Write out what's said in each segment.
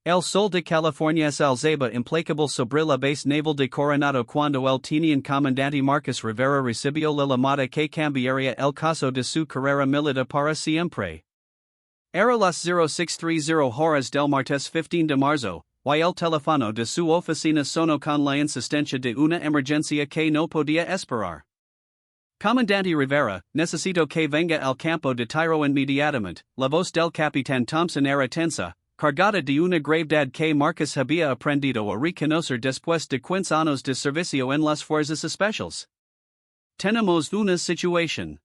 El Sol de California es alzaba implacable sobre la base naval de Coronado cuando el teniente comandante Marcos Rivera recibió la llamada que cambiaría el caso de su carrera militar para siempre. Era las 0630 horas del martes 15 de marzo, y el teléfono de su oficina sonó con la insistencia de una emergencia que no podía esperar. Comandante Rivera, necesito que venga al campo de tiro inmediatamente. La voz del capitán Thompson era tensa, cargada de una gravedad que Marcos había aprendido a reconocer después de 15 años de servicio en las fuerzas especiales. Tenemos una situación.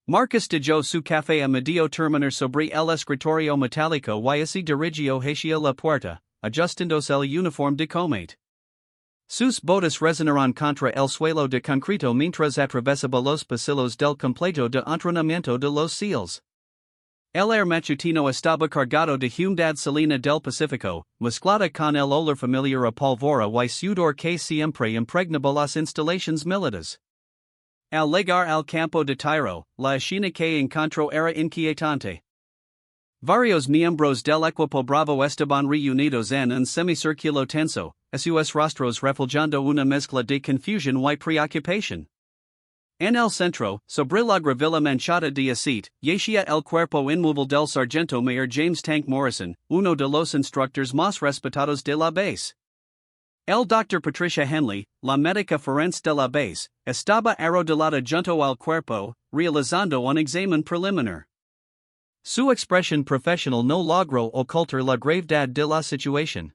Marcos dejó su café a medio terminar sobre el escritorio metálico y se dirigió hacia la puerta, ajustándose el uniforme de combate. Sus botas resonaron contra el suelo de concreto mientras atravesaba los pasillos del complejo de entrenamiento de los SEALs. El aire matutino estaba cargado de humedad salina del Pacífico, mezclada con el olor familiar a pólvora y sudor que siempre impregnaba las instalaciones militares. Al llegar al campo de tiro, la escena que encontró era inquietante. Varios miembros del equipo Bravo estaban reunidos en un semicírculo tenso, a sus rostros reflejando una mezcla de confusión y preocupación. En el centro, sobre la gravilla manchada de aceite, yacía el cuerpo inmóvil del sargento mayor James Tank Morrison, uno de los instructores más respetados de la base. El Dr. Patricia Henley, la médica forense de la base, estaba arrodillada junto al cuerpo, realizando un examen preliminar. Su expresión profesional no logró ocultar la gravedad de la situación.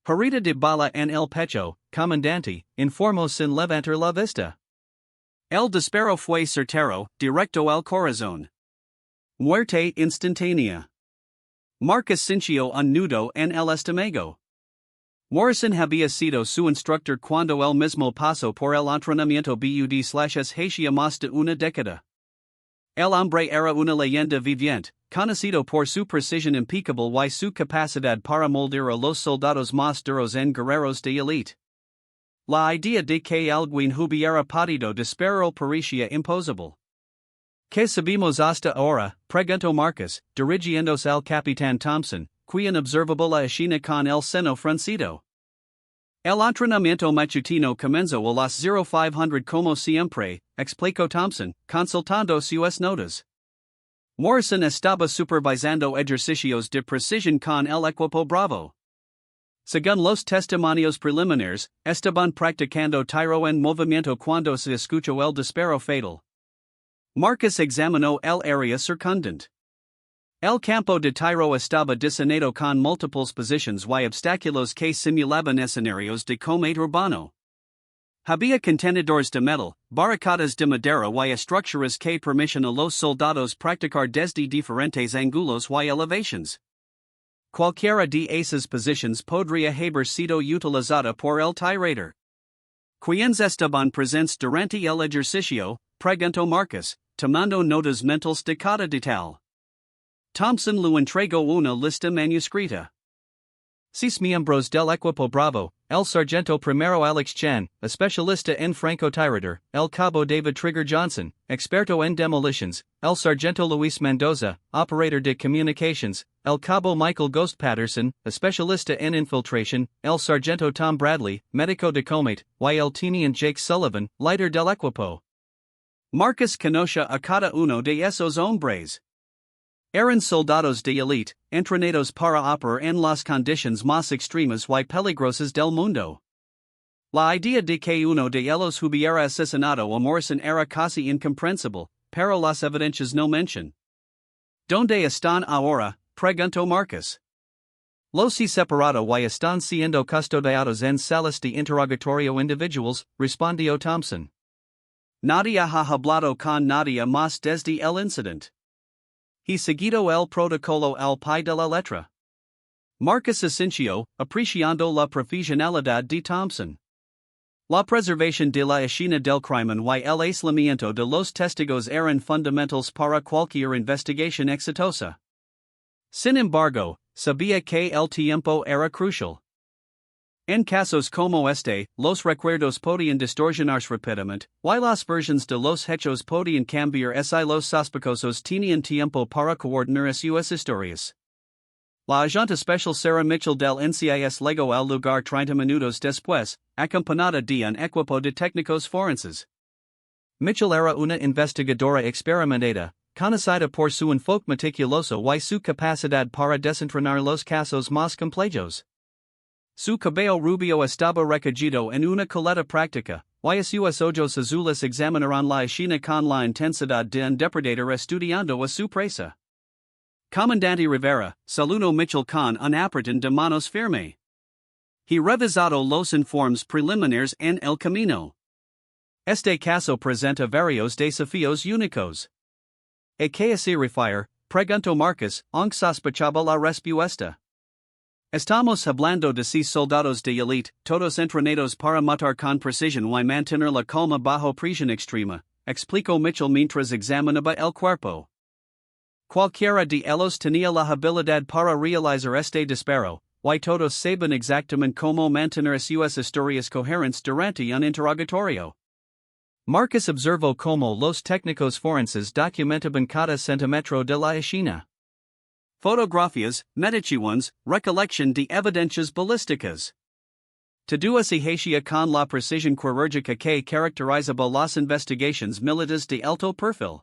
Herida de bala en el pecho, comandante, informó sin levantar la vista. El disparo fue certero, directo al corazón. Muerte instantánea. Marcos sintió un nudo en el estómago. Morrison había sido su instructor cuando él mismo pasó por el entrenamiento BUD/S hacia más de una década. El hombre era una leyenda viviente, conocido por su precisión impecable y su capacidad para moldar a los soldados más duros en guerreros de élite. La idea de que alguien hubiera podido disparar parecía imposible. ¿Qué sabemos hasta ahora?, preguntó Marcos, dirigiéndose al capitán Thompson, quien observaba la escena con el seno fruncido. El entrenamiento matutino comenzó a las 0500 como siempre, explicó Thompson, consultando sus notas. Morrison estaba supervisando ejercicios de precisión con el equipo Bravo. Según los testimonios preliminares, estaban practicando tiro en movimiento cuando se escuchó el disparo fatal. Marcos examinó el área circundante. El campo de tiro estaba diseñado con múltiples posiciones y obstáculos que simulaban escenarios de combate urbano. Había contenedores de metal, barricadas de madera y estructuras que permitían a los soldados practicar desde diferentes ángulos y elevaciones. Cualquiera de esas posiciones podría haber sido utilizada por el tirador. ¿Quiénes estaban presentes durante el ejercicio?, preguntó Marcos, tomando notas mentales de cada detalle. Thompson le entregó una lista manuscrita. 6 miembros del equipo Bravo, el sargento primero Alex Chan, especialista en francotirador, el cabo David Trigger Johnson, experto en demolitions, el sargento Luis Mendoza, operator de comunications, el cabo Michael Ghost Patterson, especialista en infiltration, el sargento Tom Bradley, médico de combate, y el teniente Jake Sullivan, líder del equipo. Marcos conocía a cada uno de esos hombres. Eran soldados de élite, entrenados para operar en las condiciones más extremas y peligrosas del mundo. La idea de que uno de ellos hubiera asesinado a Morrison era casi incomprensible, pero las evidencias no mencionan. ¿Dónde están ahora?, preguntó Marcos. Los he separado y están siendo custodiados en salas de interrogatorio individuals, respondió Thompson. Nadie ha hablado con nadie más desde el incidente. He seguido el protocolo al pie de la letra. Marcos asintió, apreciando la profesionalidad de Thompson. La preservación de la escena del crimen y el aislamiento de los testigos eran fundamentales para cualquier investigación exitosa. Sin embargo, sabía que el tiempo era crucial. En casos como este, los recuerdos podían distorsionarse rápidamente, y las versiones de los hechos podían cambiar si los sospechosos tenían tiempo para coordinar sus historias. La agente especial Sarah Mitchell del NCIS llegó al lugar 30 minutos después, acompañada de un equipo de técnicos forenses. Mitchell era una investigadora experimentada, conocida por su enfoque meticuloso y su capacidad para desentrañar los casos más complejos. Su cabello rubio estaba recogido en una coleta práctica, y sus ojos azules examinaron la escena con la intensidad de un depredador estudiando a su presa. Comandante Rivera, saludó Mitchell con un apretón de manos firme. He revisado los informes preliminares en el camino. Este caso presenta varios desafíos únicos. ¿A qué se refiere? Preguntó Marcus, aunque sospechaba la respuesta. Estamos hablando de 6 soldados de élite, todos entrenados para matar con precisión y mantener la calma bajo presión extrema, explicó Mitchell mientras examinaba el cuerpo. Cualquiera de ellos tenía la habilidad para realizar este disparo, y todos saben exactamente cómo mantener sus historias coherentes durante un interrogatorio. Marcus observó cómo los técnicos forenses documentaban cada centímetro de la escena. Fotografías, mediciones, recolección de evidencias balísticas. Todo se hacía con la precisión quirúrgica que caracterizaba las investigaciones militares de alto perfil.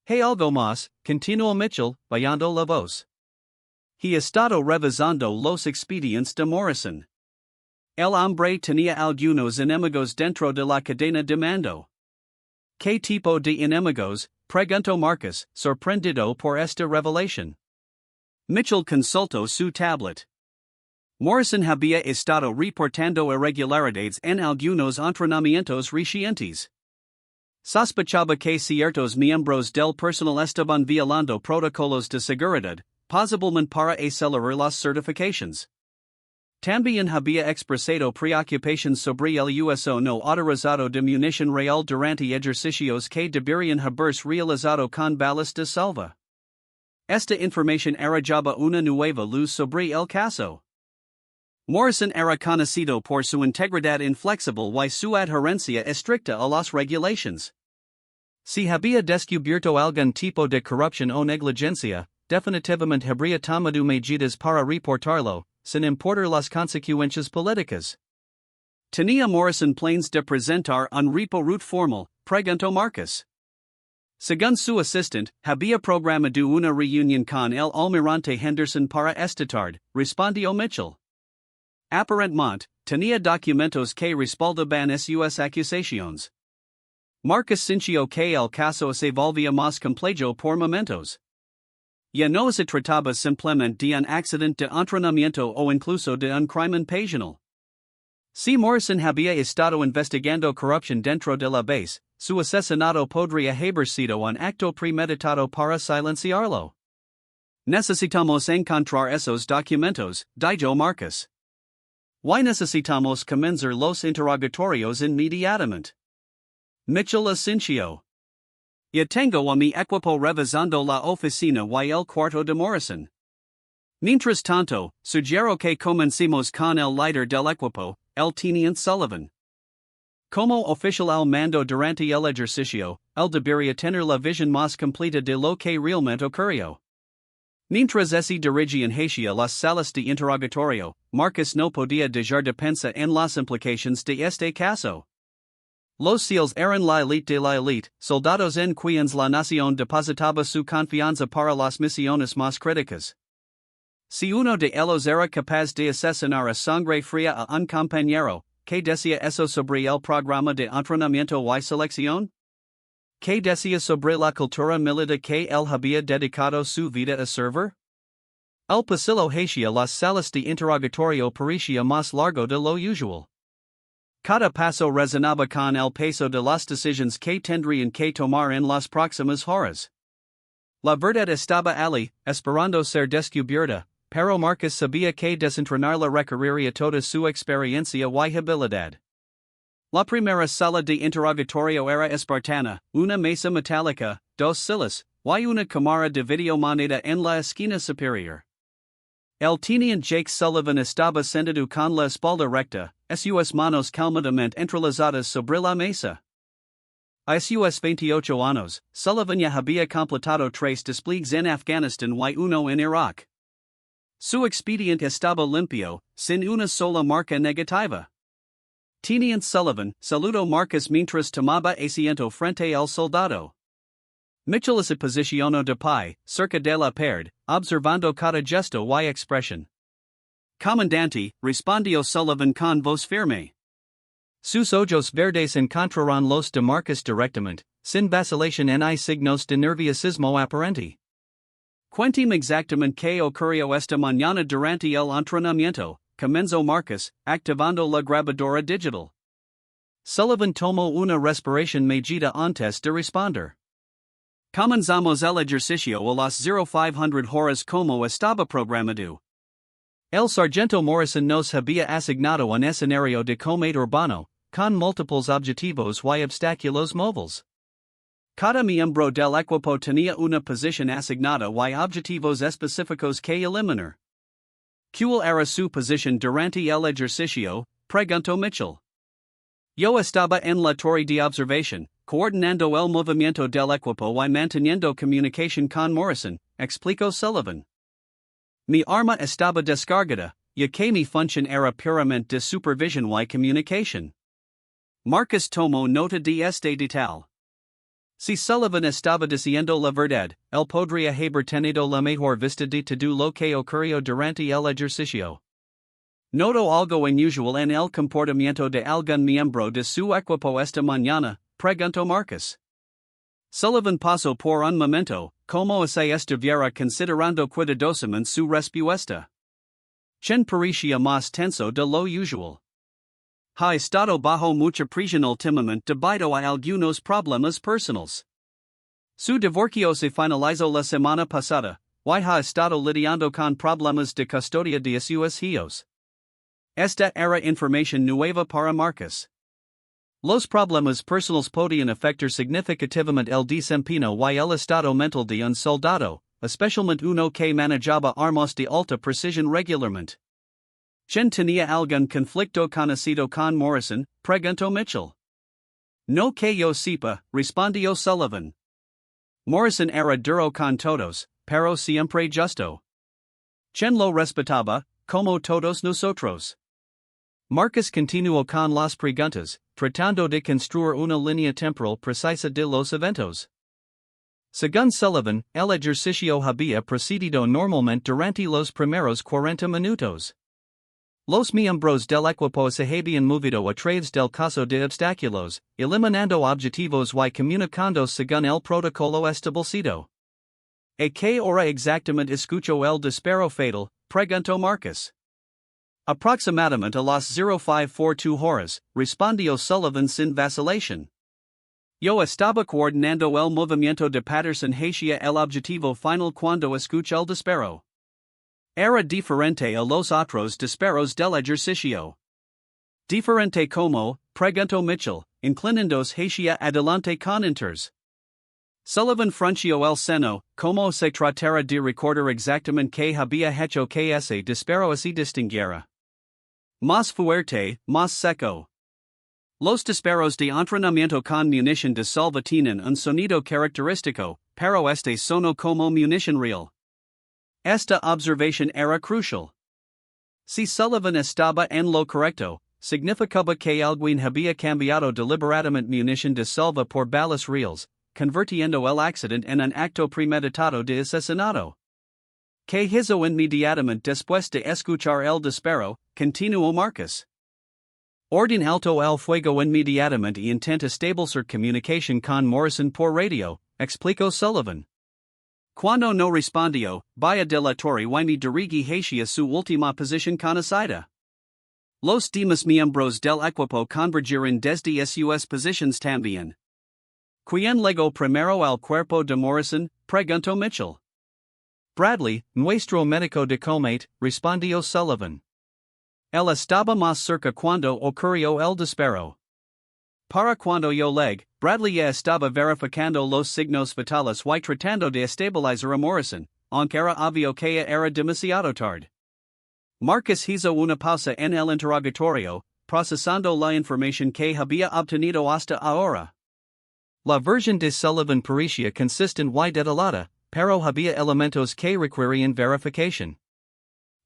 Hay algo más, continuó Mitchell, bajando la voz. He estado revisando los expedientes de Morrison. El hombre tenía algunos enemigos dentro de la cadena de mando. ¿Qué tipo de enemigos? Preguntó Marcus, sorprendido por esta revelación. Mitchell consultó su tablet. Morrison había estado reportando irregularidades en algunos entrenamientos recientes. Sospechaba que ciertos miembros del personal estaban violando protocolos de seguridad, posiblemente para acelerar las certificaciones. También había expresado preocupación sobre el uso no autorizado de munición real durante ejercicios que deberían haberse realizado con balas de salva. Esta información arrojaba una nueva luz sobre el caso. Morrison era conocido por su integridad inflexible y su adherencia estricta a las regulaciones. Si había descubierto algún tipo de corrupción o negligencia, definitivamente habría tomado medidas para reportarlo, sin importar las consecuencias políticas. ¿Tenía Morrison planes de presentar un report formal? Preguntó Marcus. Según su asistente, había programado una reunión con el almirante Henderson para esta tarde, respondió Mitchell. Aparentemente, tenía documentos que respaldaban sus acusaciones. Marcus sintió que el caso se volvía más complejo por momentos. Ya no se trataba simplemente de un accidente de entrenamiento o incluso de un crimen pasional. Si Morrison había estado investigando corrupción dentro de la base, su asesinato podría haber sido un acto premeditado para silenciarlo. Necesitamos encontrar esos documentos, dijo Marcus. Y necesitamos comenzar los interrogatorios inmediatamente. Mitchell asintió. Ya tengo a mi equipo revisando la oficina y el cuarto de Morrison. Mientras tanto, sugiero que comencemos con el líder del equipo, el teniente Sullivan. Como oficial al mando durante el ejercicio, él debería tener la visión más completa de lo que realmente ocurrió. Mientras ese dirigían hacia las salas de interrogatorio, Marcus no podía dejar de pensar en las implicaciones de este caso. Los SEALs eran la élite de la élite, soldados en quienes la nación depositaba su confianza para las misiones más críticas. Si uno de ellos era capaz de asesinar a sangre fría a un compañero, ¿qué decía eso sobre el programa de entrenamiento y selección? ¿Qué decía sobre la cultura militar que él había dedicado su vida a servir? El pasillo hacia las salas de interrogatorio parecía más largo de lo usual. Cada paso resonaba con el peso de las decisiones que tendrían que tomar en las próximas horas. La verdad estaba allí, esperando ser descubierta, pero Marcus sabía que desentrañarla requeriría toda su experiencia y habilidad. La primera sala de interrogatorio era espartana, una mesa metálica, dos sillas, y una cámara de videomoneda en la esquina superior. El teniente Jake Sullivan estaba sentado con la espalda recta, sus manos calmadamente entrelazadas sobre la mesa. A sus 28 años, Sullivan ya había completado 3 despliegues en Afganistán y uno en Irak. Su expedient estaba limpio, sin una sola marca negativa. Teniente Sullivan, saludo Marcus mientras tomaba asiento frente al soldado. Mitchell se posicionó de pie, cerca de la pared, observando cada gesto y expresión. Comandante, respondió Sullivan con voz firme. Sus ojos verdes encontraron los de Marcus directamente, sin vacilación ni signos de nerviosismo aparente. Cuéntame exactamente qué ocurrió esta mañana durante el entrenamiento, comenzó Marcus, activando la grabadora digital. Sullivan tomó una respiración medida antes de responder. Comenzamos el ejercicio a las 0500 horas como estaba programado. El sargento Morrison nos había asignado un escenario de combate urbano, con múltiples objetivos y obstáculos móviles. Cada miembro del equipo tenía una posición asignada y objetivos específicos que eliminar. ¿Cuál era su posición durante el ejercicio? Preguntó Mitchell. Yo estaba en la torre de observación, coordinando el movimiento del equipo y manteniendo comunicación con Morrison, explicó Sullivan. Mi arma estaba descargada, ya que mi función era puramente de supervisión y comunicación. Marcus tomó nota de este detalle. Si Sullivan estaba diciendo la verdad, él podría haber tenido la mejor vista de todo lo que ocurrió durante el ejercicio. ¿Notó algo inusual en el comportamiento de algún miembro de su equipo esta mañana? Preguntó Marcus. Sullivan pasó por un momento, como si estuviera considerando cuidadosamente su respuesta. ¿Quién parecía más tenso de lo usual? Ha estado bajo mucha presión últimamente debido a algunos problemas personales. Su divorcio se finalizó la semana pasada, y ha estado lidiando con problemas de custodia de sus hijos. Esta era información nueva para Marcus. Los problemas personales podían afectar significativamente el desempeño y el estado mental de un soldado, especialmente uno que manejaba armas de alta precisión regularmente. ¿Quién tenía algún conflicto conocido con Morrison? Preguntó Mitchell. No que yo sepa, respondió Sullivan. Morrison era duro con todos, pero siempre justo. ¿Quién lo respetaba, como todos nosotros? Marcus continuó con las preguntas, tratando de construir una línea temporal precisa de los eventos. Según Sullivan, el ejercicio había procedido normalmente durante los primeros 40 minutos. Los miembros del equipo se habían movido a través del caso de obstáculos, eliminando objetivos y comunicando según el protocolo establecido. ¿A qué hora exactamente escuchó el disparo fatal? Preguntó Marcus. Aproximadamente a las 0542 horas, respondió Sullivan sin vacilación. Yo estaba coordinando el movimiento de Patterson hacia el objetivo final cuando escuché el disparo. Era diferente a los otros disparos del ejercicio. Diferente como, preguntó Mitchell, inclinándose hacia adelante con inters. Sullivan frunció el seno, como se tratara de recordar exactamente qué había hecho que ese disparo se distinguiera. Más fuerte, más seco. Los disparos de entrenamiento con munición de salva tienen un sonido característico, pero este sonó como munición real. Esta observación era crucial. Si Sullivan estaba en lo correcto, significaba que alguien había cambiado deliberadamente munición de salva por balas reales, convirtiendo el accidente en un acto premeditado de asesinato. Que hizo inmediatamente después de escuchar el disparo, continuó Marcus. Orden alto el fuego inmediatamente y intenta establecer comunicación con Morrison por radio, explicó Sullivan. Cuando no respondió, vaya de la torre y me dirigí hacia su última posición conocida. Los demás miembros del equipo convergieron desde sus posiciones también. ¿Quién llegó primero al cuerpo de Morrison? Preguntó Mitchell. Bradley, nuestro médico de combate, respondió Sullivan. Él estaba más cerca cuando ocurrió el disparo. Para cuando yo llegué, Bradley ya estaba verificando los signos vitales y tratando de estabilizar a Morrison, aunque era obvio que era demasiado tarde. Marcus hizo una pausa en el interrogatorio, procesando la información que había obtenido hasta ahora. La versión de Sullivan parecía consistente y detallada, pero había elementos que requerían verificación.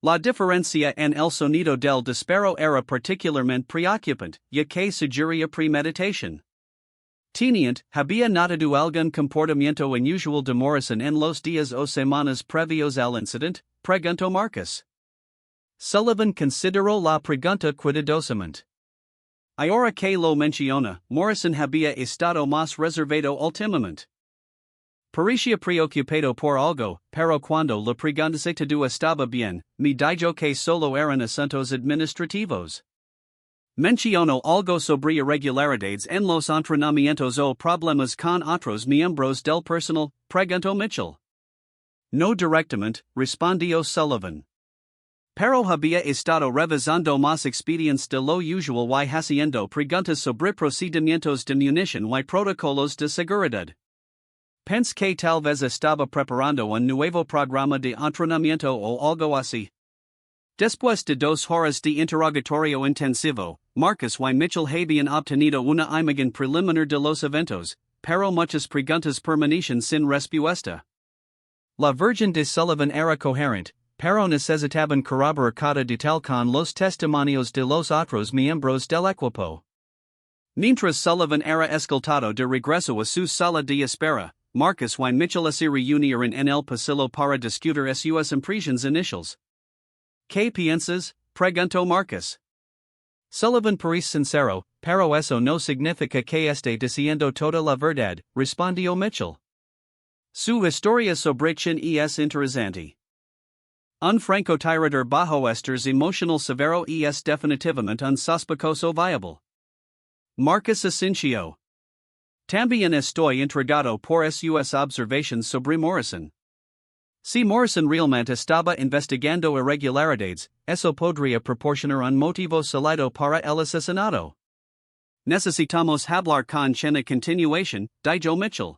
La diferencia en el sonido del disparo era particularmente preocupante, ya que sugería premeditación. Teniente, había notado algún comportamiento inusual de Morrison en los días o semanas previos al incidente, preguntó Marcus. Sullivan consideró la pregunta cuidadosamente. Ahora que lo menciona, Morrison había estado más reservado últimamente. Parecía preocupado por algo, pero cuando le pregunté si todo estaba bien, me dijo que solo eran asuntos administrativos. Mencionó algo sobre irregularidades en los entrenamientos o problemas con otros miembros del personal, preguntó Mitchell. No directamente, respondió Sullivan. Pero había estado revisando más expedientes de lo usual y haciendo preguntas sobre procedimientos de munición y protocolos de seguridad. Pensé que tal vez estaba preparando un nuevo programa de entrenamiento o algo así. Después de 2 horas de interrogatorio intensivo, Marcus y Mitchell habían obtenido una imagen preliminar de los eventos, pero muchas preguntas permanecían sin respuesta. La Virgen de Sullivan era coherente, pero necesitaban corroborar cada detalle con los testimonios de los otros miembros del equipo. Mientras Sullivan era escoltado de regreso a su sala de espera, Marcus y Mitchell se reunieron en el pasillo para discutir sus impresiones iniciales. ¿Qué piensas? Preguntó Marcus. Sullivan parece sincero, pero eso no significa que esté diciendo toda la verdad, respondió Mitchell. Su historia sobre Quién es interesante. Un francotirador bajo estrés emocional severo es definitivamente un sospechoso viable. Marcus asintió. También estoy intrigado por sus observaciones sobre Morrison. Si Morrison realmente estaba investigando irregularidades, eso podría proporcionar un motivo sólido para el asesinato. Necesitamos hablar con Quién a continuación, dijo Mitchell.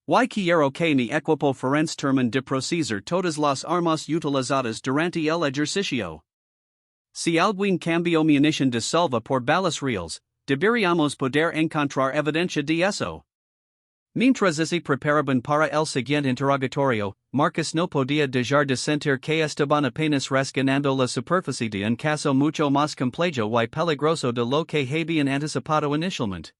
Y quiero que mi equipo forense termine de procesar todas las armas utilizadas durante el ejercicio. Si algún cambio munición de salva por balas reales, deberíamos poder encontrar evidencia de eso. Mientras se preparaban para el siguiente interrogatorio, Marcus no podía dejar de sentir que estaban apenas rasganando la superficie de un caso mucho más complejo y peligroso de lo que habían anticipado inicialmente.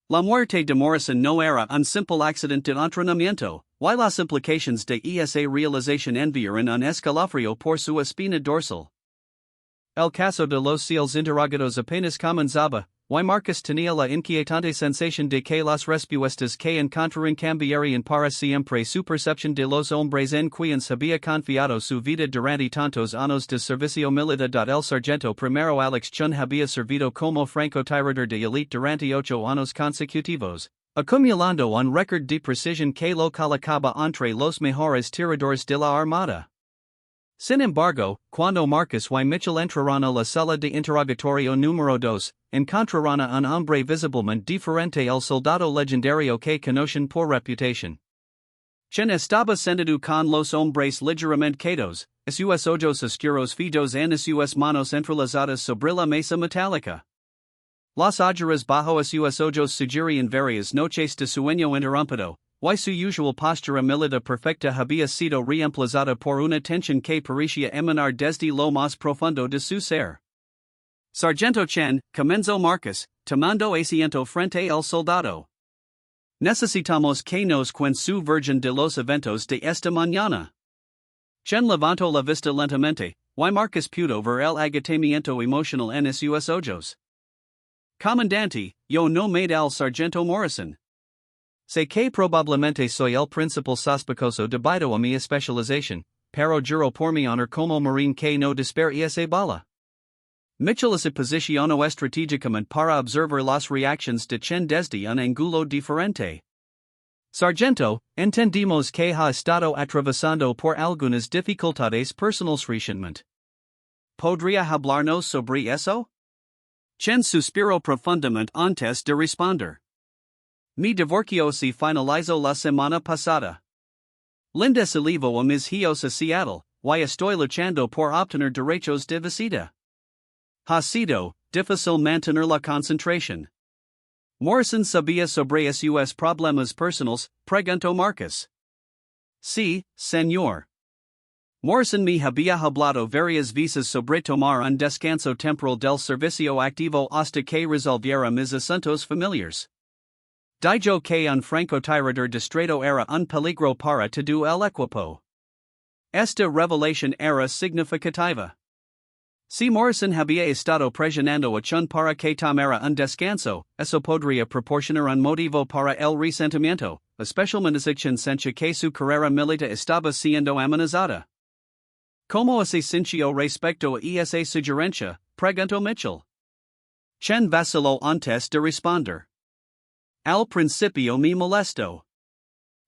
La muerte de Morrison no era un simple accidente de entrenamiento, y las implicaciones de esa realización enviaron un escalofrío por su espina dorsal. El caso de los seals interrogados apenas comenzaba, y Marcus tenía la inquietante sensación de que las respuestas que encontraron cambiarían para siempre su percepción de los hombres en quienes había confiado su vida durante tantos años de servicio militar. El sargento primero Alex Chun había servido como francotirador de élite durante 8 años consecutivos, acumulando un récord de precisión que lo colocaba entre los mejores tiradores de la Armada. Sin embargo, cuando Marcus y Mitchell entraron a la sala de interrogatorio número 2, encontraron a un hombre visiblemente diferente al soldado legendario que conocen por reputación. Quién estaba sentado con los hombres ligeramente quedados, sus ojos oscuros fijos en sus manos entrelazadas sobre la mesa metálica. Las ojeras bajo sus ojos sugerían varias noches de sueño interrumpido, y su usual postura militar perfecta había sido reemplazada por una tensión que parecía emanar desde lo más profundo de su ser. Sargento Chen, comenzó Marcus, tomando asiento frente al soldado. Necesitamos que nos cuente su versión de los eventos de esta mañana. Chen levantó la vista lentamente, y Marcus pudo ver el agotamiento emocional en sus ojos. Comandante, yo no made al sargento Morrison. Sé que probablemente soy el principal sospechoso debido a mi especialización, pero juro por mi honor como marine que no dispara esa bala. Mitchell se posicionó estratégicamente para observar las reacciones de Chen desde un ángulo diferente. Sargento, entendimos que ha estado atravesando por algunas dificultades personales recientemente. ¿Podría hablarnos sobre eso? Chen suspiró profundamente antes de responder. Mi divorcio se finalizó la semana pasada. Linda se llevó a mis hijos a Seattle, y estoy luchando por obtener derechos de visita. Ha sido difícil mantener la concentración. Morrison sabía sobre sus problemas personales, preguntó Marcus. Sí, señor. Morrison me había hablado varias veces sobre tomar un descanso temporal del servicio activo hasta que resolviera mis asuntos familiares. Dijo que un francotirador distraído era un peligro para todo el equipo. Esta revelación era significativa. Si Morrison había estado presionando a Chun para que tomara un descanso, eso podría proporcionar un motivo para el resentimiento, especialmente si Chun sentía que su carrera militar estaba siendo amenazada. ¿Cómo se sintió respecto a esa sugerencia? Preguntó Mitchell. Chen vaciló antes de responder. Al principio me molesto.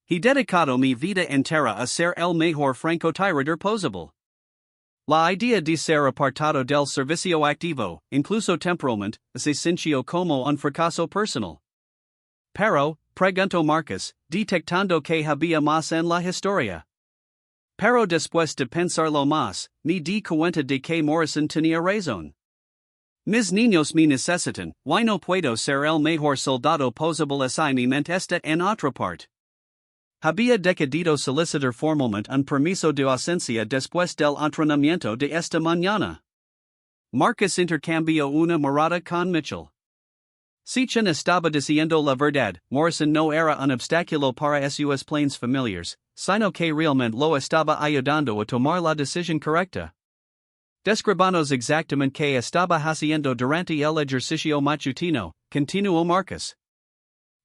He dedicado mi vida entera a ser el mejor francotirador posible. La idea de ser apartado del servicio activo, incluso temporalmente, se sintió como un fracaso personal. Pero, preguntó Marcus, detectando que había más en la historia. Pero después de pensarlo más, me di cuenta de que Morrison tenía razón. Mis niños me necesitan, y no puedo ser el mejor soldado posible si mi mente está en otra parte. Había decidido solicitar formalmente un permiso de ausencia después del entrenamiento de esta mañana. Marcus intercambió una mirada con Mitchell. Si Chen estaba diciendo la verdad, Morrison no era un obstáculo para sus planes familiares, sino que realmente lo estaba ayudando a tomar la decisión correcta. Describanos exactamente qué estaba haciendo durante el ejercicio matutino, continuó Marcus.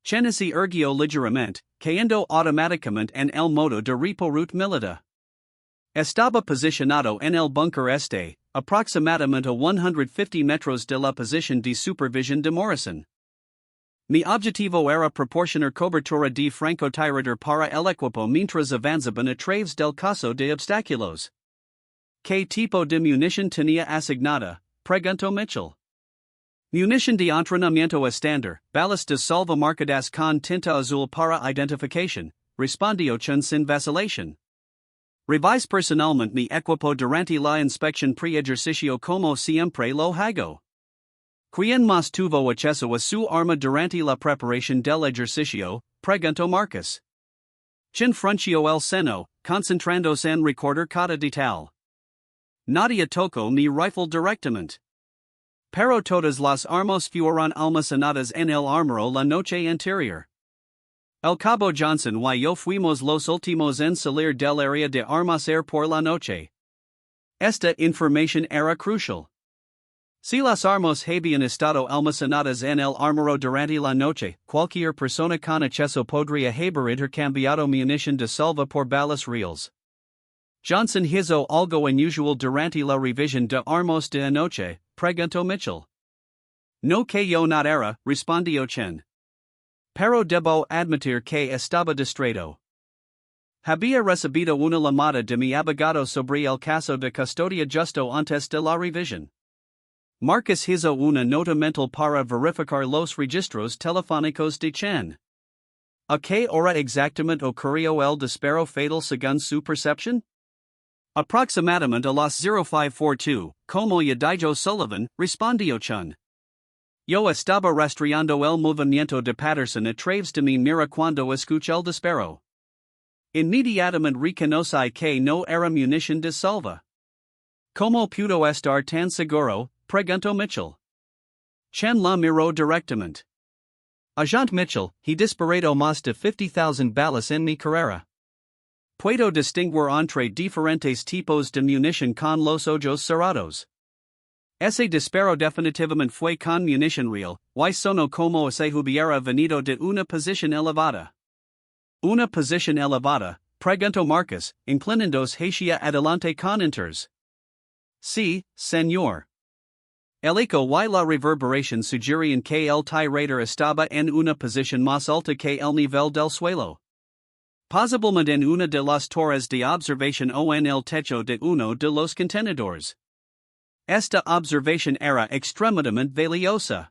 Chen se erguió ligeramente, cayendo automáticamente en el modo de reposo militar. Estaba posicionado en el búnker este, aproximadamente a 150 metros de la posición de supervisión de Morrison. Mi objetivo era proporcionar cobertura de francotirador para el equipo mientras avanzaban a través del caso de obstáculos. ¿Qué tipo de munición tenía asignada? Preguntó Mitchell. Munición de entrenamiento estándar, balas de salva marcadas con tinta azul para identificación, respondió Chen sin vacilación. Revise personalmente mi equipo durante la inspección pre-ejercicio como siempre lo hago. ¿Quién más tuvo acceso a su arma durante la preparación del ejercicio? Preguntó Marcus. Chen frunció el seno, concentrándose en recordar cada detalle. Nadie tocó mi rifle directamente. Pero todas las armas fueron almacenadas en el armario la noche anterior. El cabo Johnson y yo fuimos los últimos en salir del área de armas por la noche. Esta información era crucial. Si las armas habían estado almacenadas en el armario durante la noche, cualquier persona con acceso podría haber intercambiado munición de salva por balas reales. Johnson hizo algo unusual durante la revisión de armas de anoche, preguntó Mitchell. No que yo notara, respondió Chen. Pero debo admitir que estaba distraído. Había recibido una llamada de mi abogado sobre el caso de custodia justo antes de la revisión. Marcus hizo una nota mental para verificar los registros telefónicos de Chen. ¿A qué hora exactamente ocurrió el disparo fatal según su percepción? Aproximadamente a las 0542, como ya dijo Sullivan, respondió Chen. Yo estaba rastreando el movimiento de Patterson a través de mi mira cuando escuché el disparo. Inmediatamente reconocí que no era munición de salva. ¿Cómo pudo estar tan seguro? Preguntó Mitchell. Chen la miró directamente. Agent Mitchell, he disparado más de 50,000 balas en mi carrera. Puedo distinguir entre diferentes tipos de munición con los ojos cerrados. Ese disparo definitivamente fue con munición real, y sonó como si hubiera venido de una posición elevada. Una posición elevada, preguntó Marcus, inclinándose hacia adelante con interés. Sí, señor. El eco y la reverberación sugerían que el tirador estaba en una posición más alta que el nivel del suelo. Posiblemente en una de las torres de observación o en el techo de uno de los contenedores. Esta observación era extremadamente valiosa.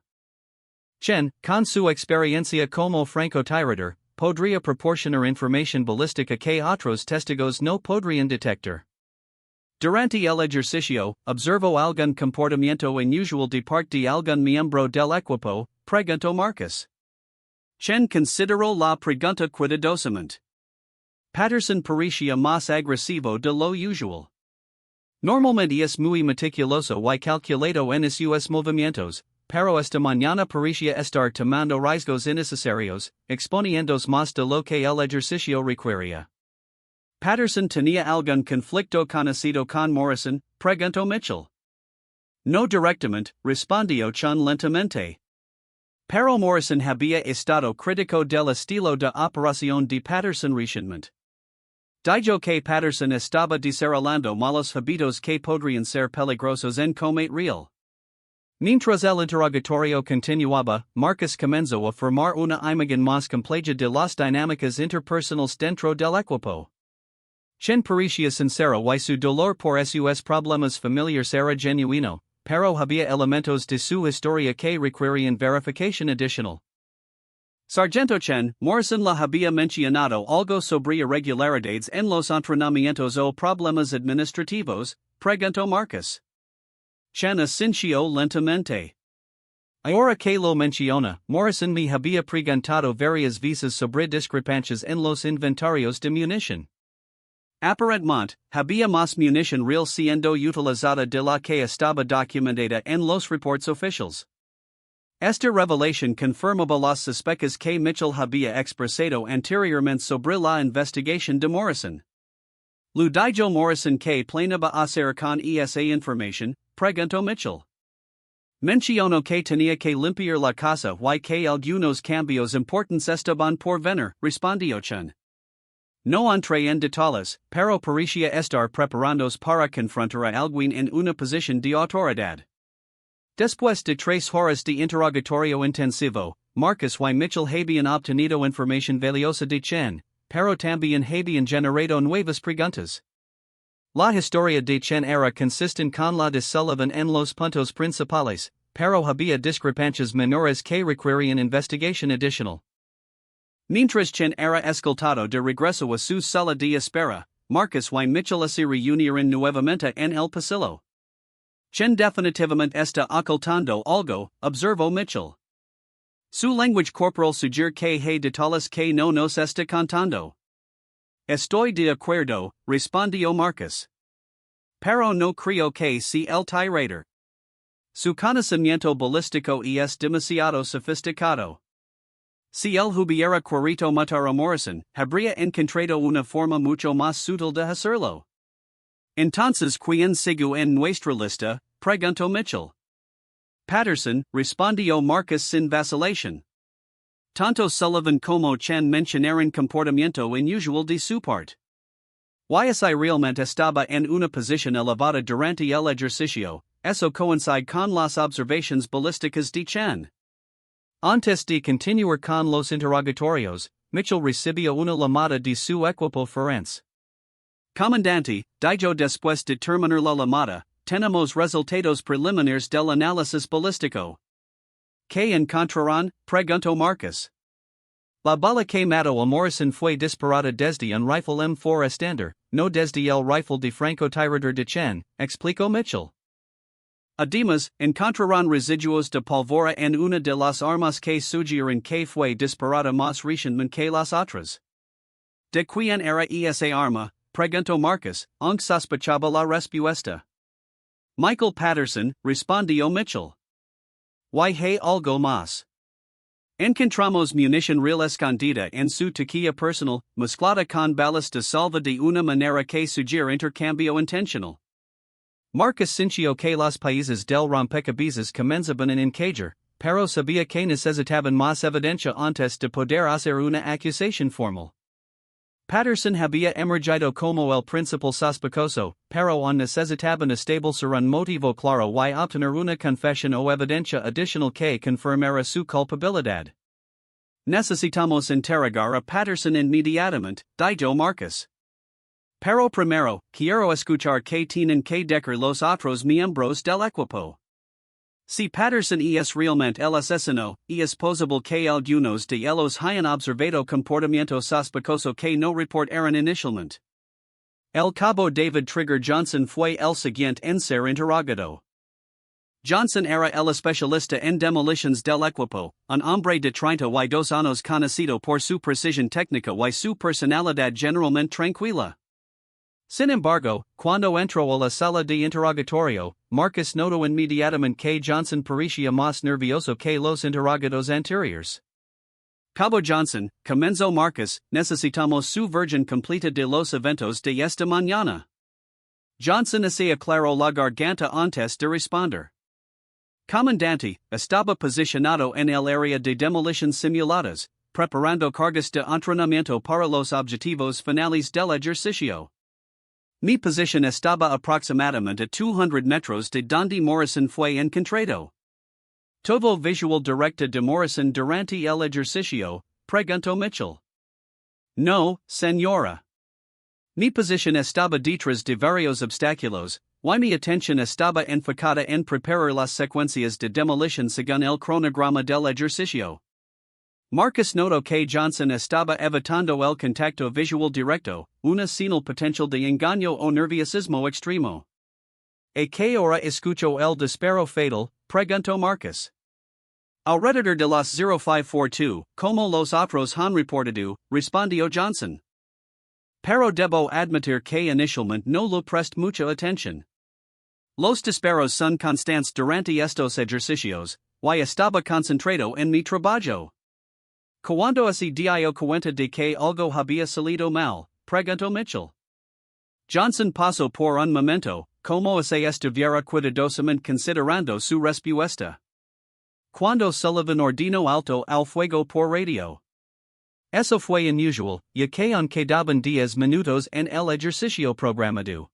Chen, con su experiencia como francotirador, podría proporcionar información balística que otros testigos no podrían detectar. Durante el ejercicio, observó algún comportamiento inusual de parte de algún miembro del equipo, preguntó Marcus. Chen consideró la pregunta cuidadosamente. Patterson parecía más agresivo de lo usual. Normalmente es muy meticuloso y calculado en sus movimientos, pero esta mañana parecía estar tomando riesgos innecesarios, exponiéndose más de lo que el ejercicio requería. Patterson tenía algún conflicto conocido con Morrison, preguntó Mitchell. No directamente, respondió Chun lentamente. Pero Morrison había estado crítico del estilo de operación de Patterson recientemente. Dijo que Patterson estaba desarrollando malos hábitos que podrían ser peligrosos en combate real. Mientras el interrogatorio continuaba, Marcus comenzó a formar una imagen más compleja de las dinámicas interpersonales dentro del equipo. Quién parecía sincero y su dolor por sus problemas familiares era genuino, pero había elementos de su historia que requerían verificación adicional. Sargento Chen, Morrison la había mencionado algo sobre irregularidades en los entrenamientos o problemas administrativos, preguntó Marcus. Chen asintió lentamente. Ahora que lo menciona, Morrison me había preguntado varias veces sobre discrepancias en los inventarios de munición. Aparentemente, había más munición real siendo utilizada de la que estaba documentada en los reports oficiales. Esta revelación confirmaba las sospechas que Mitchell había expresado anteriormente sobre la investigación de Morrison. Lo dijo Morrison que planeaba hacer con esa información, preguntó Mitchell. Mencionó que tenía que limpiar la casa y que algunos cambios importantes estaban por venir, respondió Chen. No entré en detalles, pero parecía estar preparándose para confrontar a alguien en una posición de autoridad. Después de 3 horas de interrogatorio intensivo, Marcus y Mitchell habían obtenido información valiosa de Chen, pero también habían generado nuevas preguntas. La historia de Chen era consistente con la de Sullivan en los puntos principales, pero había discrepancias menores que requerían investigación adicional. Mientras Chen era escoltado de regreso a su sala de espera, Marcus y Mitchell se reunieron nuevamente en el pasillo. Chen definitivamente está ocultando algo, observó Mitchell. Su lenguaje corporal sugiere que hay detalles que no nos está contando. Estoy de acuerdo, respondió Marcus. Pero no creo que sea el tirador. Su conocimiento balístico es demasiado sofisticado. Si él hubiera querido matar a Morrison, habría encontrado una forma mucho más sutil de hacerlo. Entonces, ¿quién sigue en nuestra lista?, preguntó Mitchell. Patterson, respondió Marcus sin vacilación. Tanto Sullivan como Chen mencionaron comportamiento inusual de su parte. Si realmente estaba en una posición elevada durante el ejercicio, eso coincide con las observaciones balísticas de Chen. Antes de continuar con los interrogatorios, Mitchell recibió una llamada de su equipo forense. Comandante, dijo después de terminar la llamada, tenemos resultados preliminares del análisis balístico. ¿Qué encontrarán?, preguntó Marcus. La bala que mató a Morrison fue disparada desde un rifle M4 estándar, no desde el rifle de francotirador de Chen, explicó Mitchell. Además, encontrarán residuos de pólvora en una de las armas que sugieren que fue disparada más recientemente que las otras. ¿De quién era esa arma?, preguntó Marcus, aunque sospechaba la respuesta. Michael Patterson, respondió Mitchell. Hay algo más. Encontramos munición real escondida en su taquilla personal, mezclada con balas de salva de una manera que sugiere intercambio intencional. Marcus sintió que los países del rompecabezas comenzaban a encajar, pero sabía que necesitaban más evidencia antes de poder hacer una acusación formal. Patterson había emergido como el principal sospechoso, pero aún necesitaban establecer un motivo claro y obtener una confesión o evidencia adicional que confirmara su culpabilidad. Necesitamos interrogar a Patterson inmediatamente, dijo Marcus. Pero primero, quiero escuchar qué tienen que decir los otros miembros del equipo. Si Patterson es realmente el asesino, es posible que algunos de ellos hayan observado comportamiento sospechoso que no reportaron inicialmente. El cabo David Trigger Johnson fue el siguiente en ser interrogado. Johnson era el especialista en demoliciones del equipo, un hombre de 32 años conocido por su precisión técnica y su personalidad generalmente tranquila. Sin embargo, cuando entró a la sala de interrogatorio, Marcus notó inmediatamente que Johnson parecía más nervioso que los interrogados anteriores. Cabo Johnson, comenzó Marcus, necesitamos su versión completa de los eventos de esta mañana. Johnson se aclaró la garganta antes de responder. Comandante, estaba posicionado en el área de demolición simuladas, preparando cargas de entrenamiento para los objetivos finales del ejercicio. Mi posición estaba aproximadamente a 200 metros de donde Morrison fue encontrado. Todo visual directa de Morrison durante el ejercicio, preguntó Mitchell. No, señora. Mi posición estaba detrás de varios obstáculos, y mi atención estaba enfocada en preparar las secuencias de demolición según el cronograma del ejercicio. Marcus notó que Johnson estaba evitando el contacto visual directo, una señal potencial de engaño o nerviosismo extremo. ¿A qué hora escuchó el disparo fatal? Preguntó Marcus. Alrededor de las 0542, como los otros han reportado, respondió Johnson. Pero debo admitir que inicialmente no le presté mucha atención. Los disparos son constantes durante estos ejercicios, y estaba concentrado en mi trabajo. Cuando se dio cuenta de que algo había salido mal, preguntó Mitchell. Johnson pasó por un momento, como se estuviera cuidadosamente considerando su respuesta. Cuando Sullivan ordenó alto al fuego por radio. Eso fue inusual, ya que aún quedaban 10 minutos en el ejercicio programado.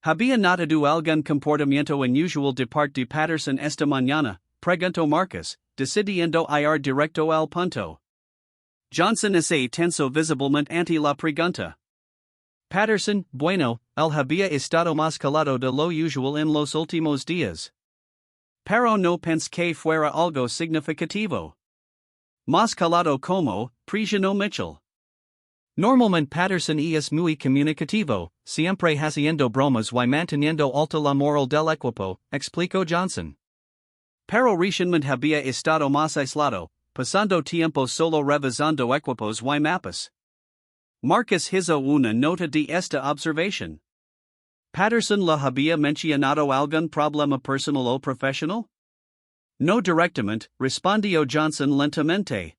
¿Había notado algún comportamiento inusual de parte de Patterson esta mañana? Preguntó Marcus, decidiendo ir directo al punto. Johnson se tensó visiblemente ante la pregunta. Patterson, bueno, él había estado más calado de lo usual en los últimos días. Pero no pensé que fuera algo significativo. Más calado como, presionó Mitchell. Normalmente Patterson es muy comunicativo, siempre haciendo bromas y manteniendo alta la moral del equipo, explicó Johnson. Pero recientemente había estado más aislado, pasando tiempo solo revisando equipos y mapas. Marcus hizo una nota de esta observación. ¿Patterson le había mencionado algún problema personal o profesional? No directamente, respondió Johnson lentamente.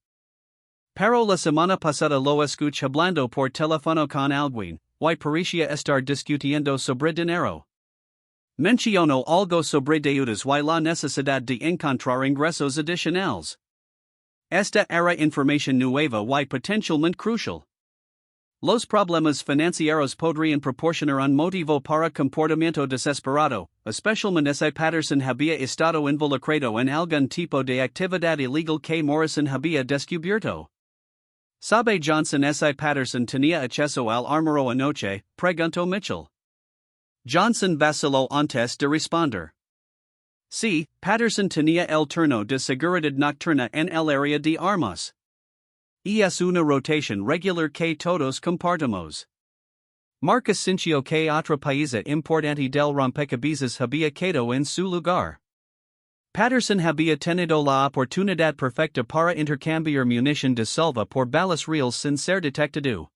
Pero la semana pasada lo escuché hablando por teléfono con alguien, y parecía estar discutiendo sobre dinero. Mencionó algo sobre deudas y la necesidad de encontrar ingresos adicionales. Esta era información nueva y potencialmente crucial. Los problemas financieros podrían proporcionar un motivo para comportamiento desesperado, especialmente si Patterson había estado involucrado en algún tipo de actividad ilegal que Morrison había descubierto. ¿Sabe Johnson si Patterson tenía acceso al armario anoche? Preguntó Mitchell. Johnson vaciló antes de responder. Sí, Patterson tenía el turno de seguridad nocturna en el área de armas. Y es una rotación regular que todos compartimos. Marcus sintió que otra pieza importante del rompecabezas había quedado en su lugar. Patterson había tenido la oportunidad perfecta para intercambiar munición de salva por balas reales sin ser detectado.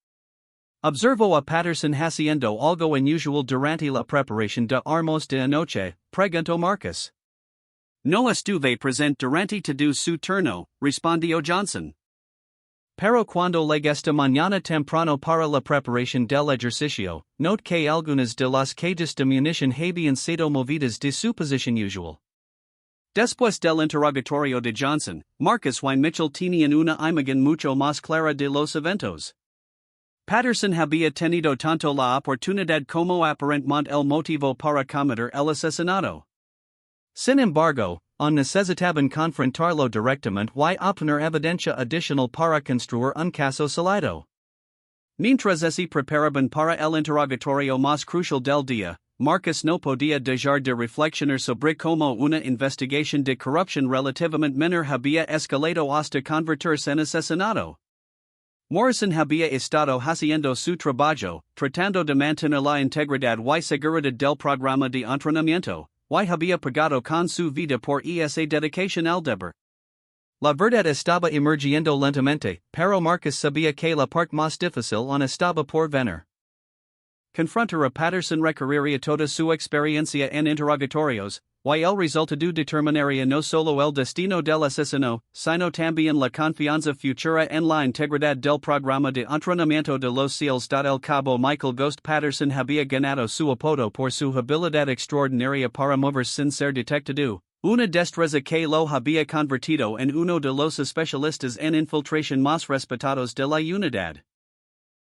Observó a Patterson haciendo algo inusual durante la preparación de armas de anoche, preguntó Marcus. No estuve presente durante todo su turno, respondió Johnson. Pero cuando llegué esta mañana temprano para la preparación del ejercicio, note que algunas de las cajas de munición habían sido movidas de su posición usual. Después del interrogatorio de Johnson, Marcus y Mitchell tenían una imagen mucho más clara de los eventos. Patterson había tenido tanto la oportunidad como aparentemente el motivo para cometer el asesinato. Sin embargo, aún necesitaban confrontarlo directamente y obtener evidencia adicional para construir un caso sólido. Mientras se preparaban para el interrogatorio más crucial del día, Marcus no podía dejar de reflexionar sobre cómo una investigación de corrupción relativamente menor había escalado hasta convertirse en asesinato. Morrison había estado haciendo su trabajo, tratando de mantener la integridad y seguridad del programa de entrenamiento, y había pagado con su vida por esa dedicación al deber. La verdad estaba emergiendo lentamente, pero Marcus sabía que la parte más difícil aún estaba por venir. Confrontar a Patterson requeriría toda su experiencia en interrogatorios, y el resultado determinaría no solo el destino del asesino, sino también la confianza futura en la integridad del programa de entrenamiento de los SEALs. El cabo Michael Ghost Patterson había ganado su apodo por su habilidad extraordinaria para moverse sin ser detectado, una destreza que lo había convertido en uno de los especialistas en infiltración más respetados de la unidad.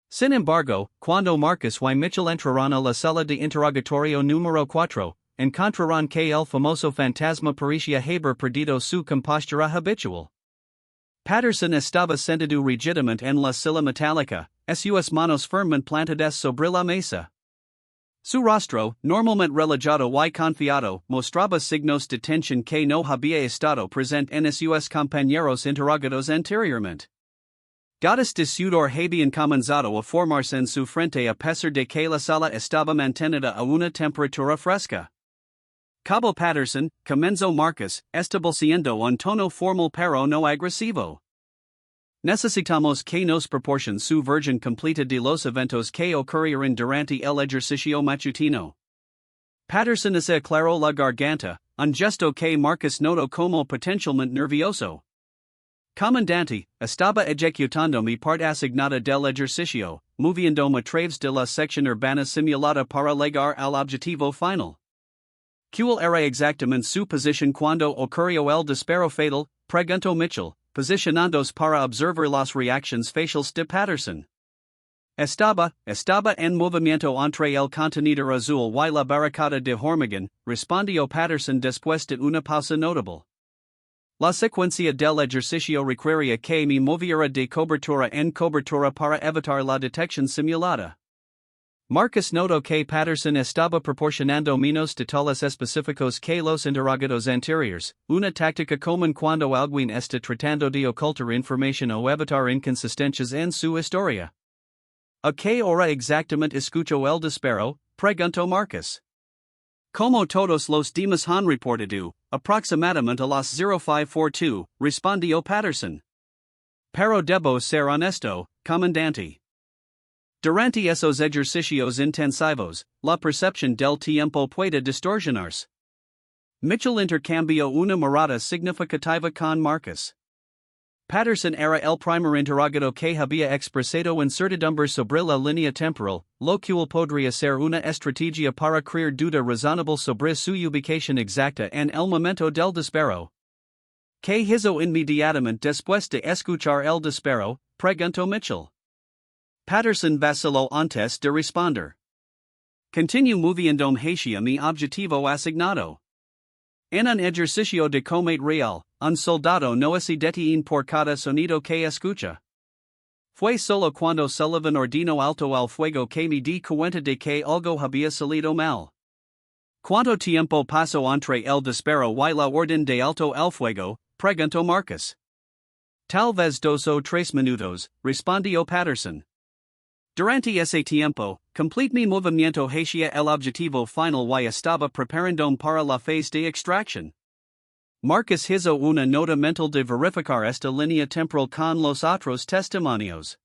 Sin embargo, cuando Marcus y Mitchell entraron a la sala de interrogatorio número 4, encontraron que el famoso fantasma parecía haber perdido su compostura habitual. Patterson estaba sentado rígidamente en la silla metálica, sus manos firmemente plantadas sobre la mesa. Su rostro, normalmente relajado y confiado, mostraba signos de tensión que no había estado presente en sus compañeros interrogados anteriormente. Gotas de sudor habían comenzado a formarse en su frente a pesar de que la sala estaba mantenida a una temperatura fresca. Cabo Patterson, comenzó Marcus, estableciendo un tono formal pero no agresivo. Necesitamos que nos proporcione su versión completa de los eventos que ocurrieron durante el ejercicio matutino. Patterson se aclaró la garganta, un gesto que Marcus notó como potencialmente nervioso. Comandante, estaba ejecutando mi parte asignada del ejercicio, moviéndome a través de la sección urbana simulada para llegar al objetivo final. ¿Cuál era exactamente su posición cuando ocurrió el disparo fatal? Preguntó Mitchell, posicionándose para observar las reacciones faciales de Patterson. Estaba en movimiento entre el contenedor azul y la barricada de hormigón, respondió Patterson después de una pausa notable. La secuencia del ejercicio requería que me moviera de cobertura en cobertura para evitar la detección simulada. Marcus notó que Patterson estaba proporcionando menos detalles específicos que los interrogados anteriores, una táctica común cuando alguien está tratando de ocultar información o evitar inconsistencias en su historia. ¿A qué hora exactamente escuchó el disparo? Preguntó Marcus. Como todos los demás han reportado, aproximadamente a las 0542, respondió Patterson. Pero debo ser honesto, comandante. Durante esos ejercicios intensivos, la percepción del tiempo puede distorsionarse. Mitchell intercambió una mirada significativa con Marcus. Patterson era el primer interrogado que había expresado incertidumbre sobre la línea temporal, lo cual podría ser una estrategia para crear duda razonable sobre su ubicación exacta en el momento del disparo. ¿Qué hizo inmediatamente después de escuchar el disparo? Preguntó Mitchell. Patterson vaciló antes de responder. Continuo moviéndome hacia mi objetivo asignado. En un ejercicio de combate real, un soldado no se detiene por cada sonido que escucha. Fue solo cuando Sullivan ordenó alto al fuego que me di cuenta de que algo había salido mal. ¿Cuánto tiempo pasó entre el disparo y la orden de alto al fuego? Preguntó Marcus. Tal vez 2 o 3 minutos, respondió Patterson. Durante ese tiempo, complete mi movimiento hacia el objetivo final y estaba preparándome para la fase de extracción. Marcus hizo una nota mental de verificar esta línea temporal con los otros testimonios.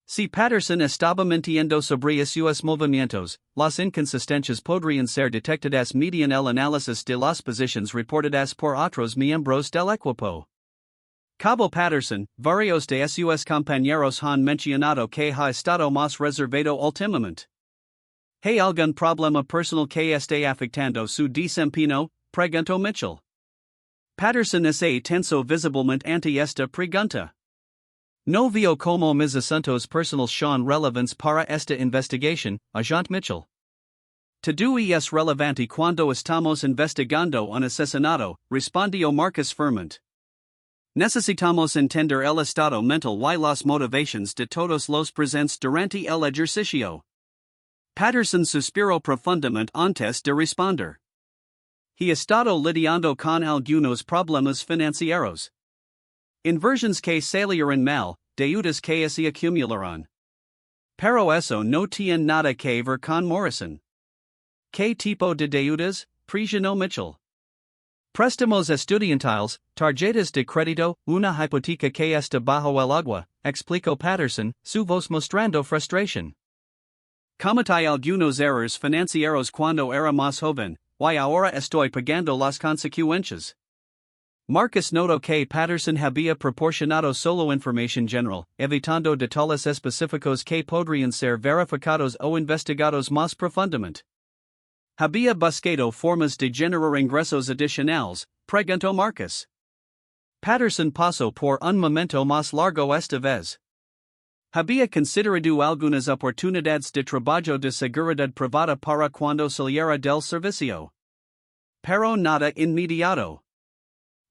Si Patterson estaba mintiendo sobre sus movimientos, las inconsistencias podrían ser detectadas mediante el análisis de las posiciones reportadas por otros miembros del equipo. Cabo Patterson, varios de sus compañeros han mencionado que ha estado más reservado últimamente. ¿Hay algún problema personal que esté afectando su desempeño? Preguntó Mitchell. Patterson se tensó visiblemente ante esta pregunta. No veo como mis asuntos personales son relevantes para esta investigación, agente Mitchell. Todo es relevante cuando estamos investigando un asesinato, respondió Marcus firmemente. Necesitamos entender el estado mental y las motivaciones de todos los presentes durante el ejercicio. Patterson suspiró profundamente antes de responder. He estado lidiando con algunos problemas financieros. Inversiones que salieron mal, deudas que se acumularon. Pero eso no tiene nada que ver con Morrison. ¿Qué tipo de deudas? Prisionó Mitchell. Préstamos estudiantiles, tarjetas de crédito, una hipoteca que está bajo el agua, explicó Patterson, su voz mostrando frustración. Cometí algunos errores financieros cuando era más joven, y ahora estoy pagando las consecuencias. Marcus notó que Patterson había proporcionado solo información general, evitando detalles específicos que podrían ser verificados o investigados más profundamente. Había buscado formas de generar ingresos adicionales, preguntó Marcus. Patterson pasó por un momento más largo esta vez. Había considerado algunas oportunidades de trabajo de seguridad privada para cuando saliera del servicio. Pero nada inmediato.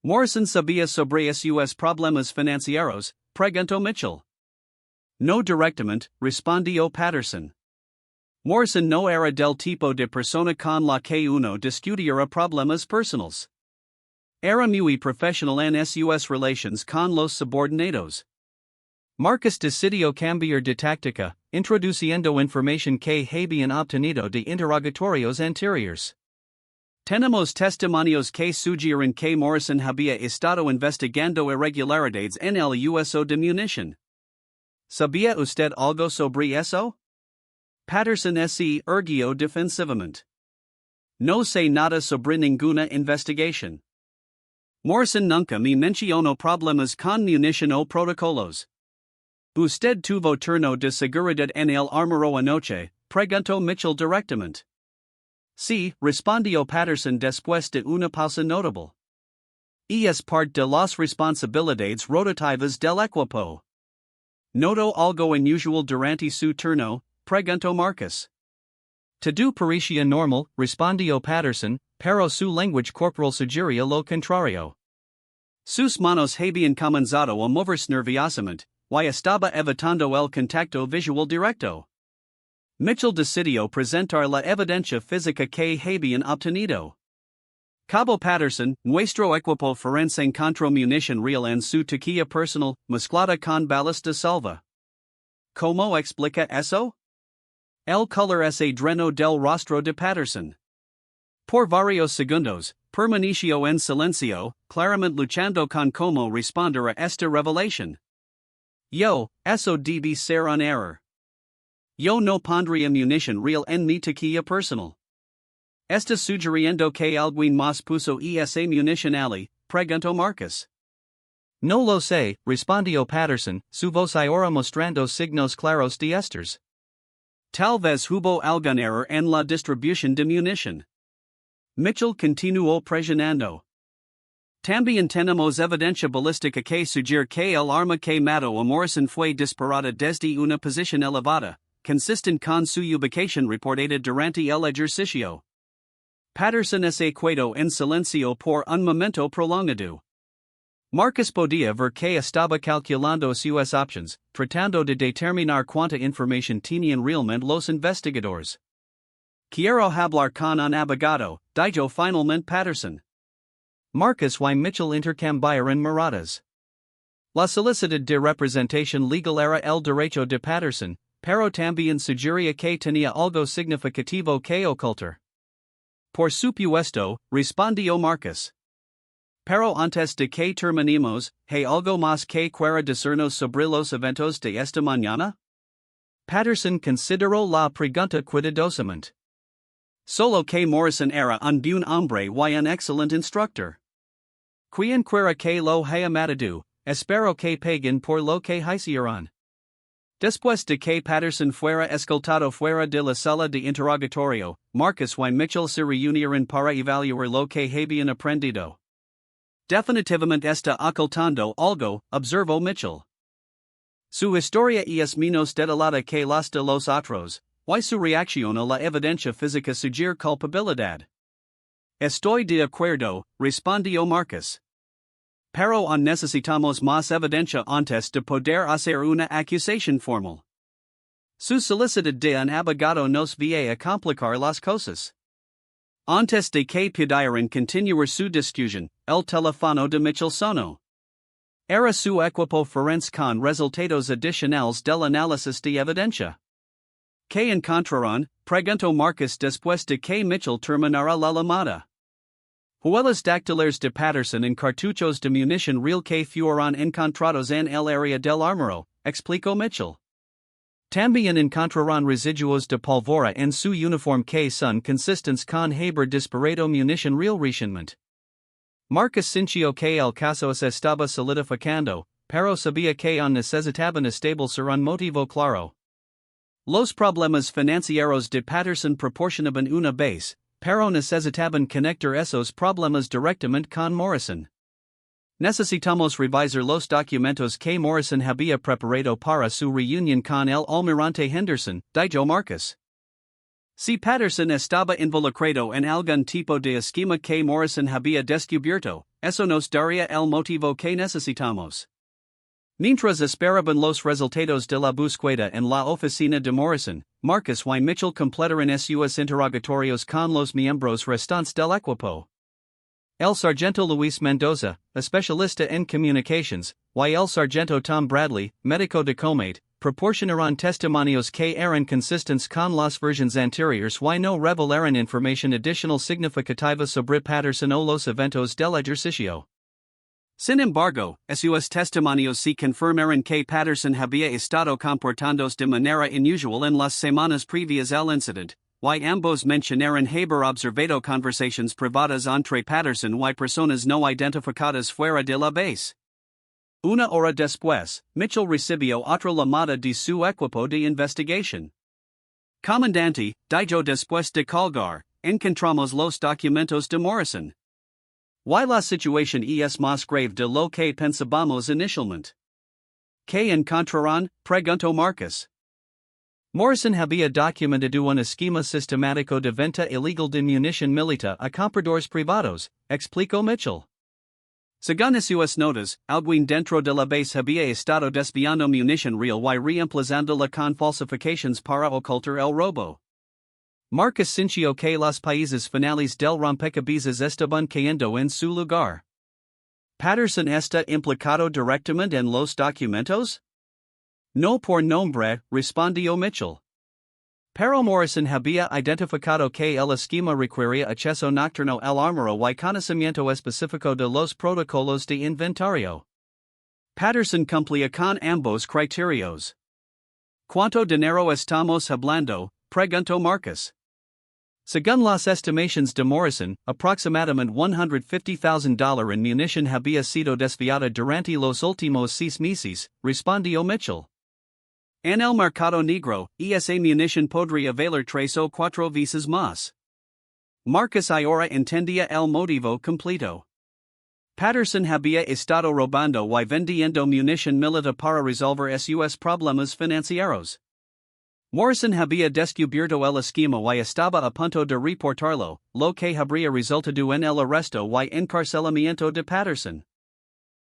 Morrison sabía sobre esos problemas financieros, preguntó Mitchell. No directamente, respondió Patterson. Morrison no era del tipo de persona con la que uno discutiera problemas personales. Era muy profesional en sus relations con los subordinados. Marcus decidió cambiar de táctica, introduciendo información que habían obtenido de interrogatorios anteriores. Tenemos testimonios que sugieren que Morrison había estado investigando irregularidades en el uso de munición. ¿Sabía usted algo sobre eso? Patterson se erguió defensivamente. No sé nada sobre ninguna investigación. Morrison nunca me mencionó problemas con munición o protocolos. ¿Usted tuvo turno de seguridad en el armario anoche? Preguntó Mitchell directamente. Sí, respondió Patterson después de una pausa notable. Y es parte de las responsabilidades rotativas del equipo. ¿Notó algo inusual durante su turno? Preguntó Marcus. Todo parecía normal, respondió Patterson, pero su lenguaje corporal sugería lo contrario. Sus manos habían comenzado a moverse nerviosamente, y estaba evitando el contacto visual directo. Mitchell decidió presentar la evidencia física que habían obtenido. Cabo Patterson, nuestro equipo forense encontró munición real en su taquilla personal, mezclada con balas de salva. ¿Cómo explica eso? El color se drenó del rostro de Patterson. Por varios segundos, permaneció en silencio, claramente luchando con cómo responder a esta revelación. Eso debe ser un error. Yo no pondría munición real en mi taquilla personal. ¿Está sugiriendo que alguien más puso esa munición allí? Preguntó Marcus. No lo sé, respondió Patterson, su voz ahora mostrando signos claros de esters. Tal vez hubo algún error en la distribución de munición. Mitchell continuó presionando. También tenemos evidencia balística que sugiere que el arma que mató a Morrison fue disparada desde una posición elevada, consistent con su ubicación reportada durante el ejercicio. Patterson se quedó en silencio por un momento prolongado. Marcus podía ver que estaba calculando sus options, tratando de determinar cuánta información tenían realmente los investigadores. Quiero hablar con un abogado, dijo finalmente Patterson. Marcus y Mitchell intercambiaron miradas. La solicitud de representación legal era el derecho de Patterson, pero también sugería que tenía algo significativo que ocultar. Por supuesto, respondió Marcus. Pero antes de que terminemos, ¿hay algo más que quiera decirnos sobre los eventos de esta mañana? Patterson consideró la pregunta cuidadosamente. Solo que Morrison era un buen hombre y un excelente instructor. Quien quiera que lo haya matado, espero que paguen por lo que hicieron. Después de que Patterson fuera escoltado fuera de la sala de interrogatorio, Marcus y Mitchell se reunieron para evaluar lo que habían aprendido. Definitivamente está ocultando algo, observó Mitchell. Su historia es menos detallada que las de los otros, y su reacción a la evidencia física sugiere culpabilidad. Estoy de acuerdo, respondió Marcus. Pero aún necesitamos más evidencia antes de poder hacer una acusación formal. Su solicitud de un abogado nos va a complicar las cosas. Antes de que pudieran continuar su discusión, el teléfono de Mitchell sonó. Era su equipo forense con resultados adicionales del análisis de evidencia. que encontraron, preguntó Marcus después de que Mitchell terminara la llamada. Huellas dactilares de Patterson en cartuchos de munición real que fueron encontrados en el área del armero, explicó Mitchell. También encontraron residuos de pólvora en su uniforme que son consistentes con haber disparado munición real recientemente. Marcus sintió que el caso se estaba solidificando, pero sabía que necesitaban establecer un motivo claro. Los problemas financieros de Patterson proporcionaban una base, pero necesitaban conectar esos problemas directamente con Morrison. Necesitamos revisar los documentos que Morrison había preparado para su reunión con el almirante Henderson, dijo Marcus. Si Patterson estaba involucrado en algún tipo de esquema que Morrison había descubierto, eso nos daría el motivo que necesitamos. Mientras esperaban los resultados de la búsqueda en la oficina de Morrison, Marcus y Mitchell completaron sus interrogatorios con los miembros restantes del equipo. El sargento Luis Mendoza, especialista en comunications, y el sargento Tom Bradley, médico de combate, proporcionaron testimonios que eran consistentes con las versiones anteriores y no revelaron información adicional significativa sobre Patterson o los eventos del ejercicio. Sin embargo, esos testimonios sí confirmaron que Patterson había estado comportándose de manera inusual en las semanas previas al incidente, y ambos mencionaron haber observado conversaciones privadas entre Patterson y personas no identificadas fuera de la base. Una hora después, Mitchell recibió otra llamada de su equipo de investigación. Comandante, dijo después de colgar, encontramos los documentos de Morrison. Y la situación es más grave de lo que pensábamos inicialmente. ¿Qué encontraron? Preguntó Marcus. Morrison había documentado un esquema sistemático de venta ilegal de munición militar a compradores privados, explicó Mitchell. Según sus notas, alguien dentro de la base había estado desviando munición real y reemplazándola con falsificaciones para ocultar el robo. Marcus sintió que los países finales del rompecabezas estaban cayendo en su lugar. ¿Patterson está implicado directamente en los documentos? No por nombre, respondió Mitchell. Pero Morrison había identificado que el esquema requería acceso nocturno al armero y conocimiento específico de los protocolos de inventario. Patterson cumplía con ambos criterios. ¿Cuánto dinero estamos hablando? Preguntó Marcus. Según las estimaciones de Morrison, aproximadamente $150,000 en munición había sido desviada durante los últimos 6 meses, respondió Mitchell. En el mercado negro, esa munición podría valer 3 o 4 veces más. Marcus ahora entendía el motivo completo. Patterson había estado robando y vendiendo munición militar para resolver sus problemas financieros. Morrison había descubierto el esquema y estaba a punto de reportarlo, lo que habría resultado en el arresto y encarcelamiento de Patterson.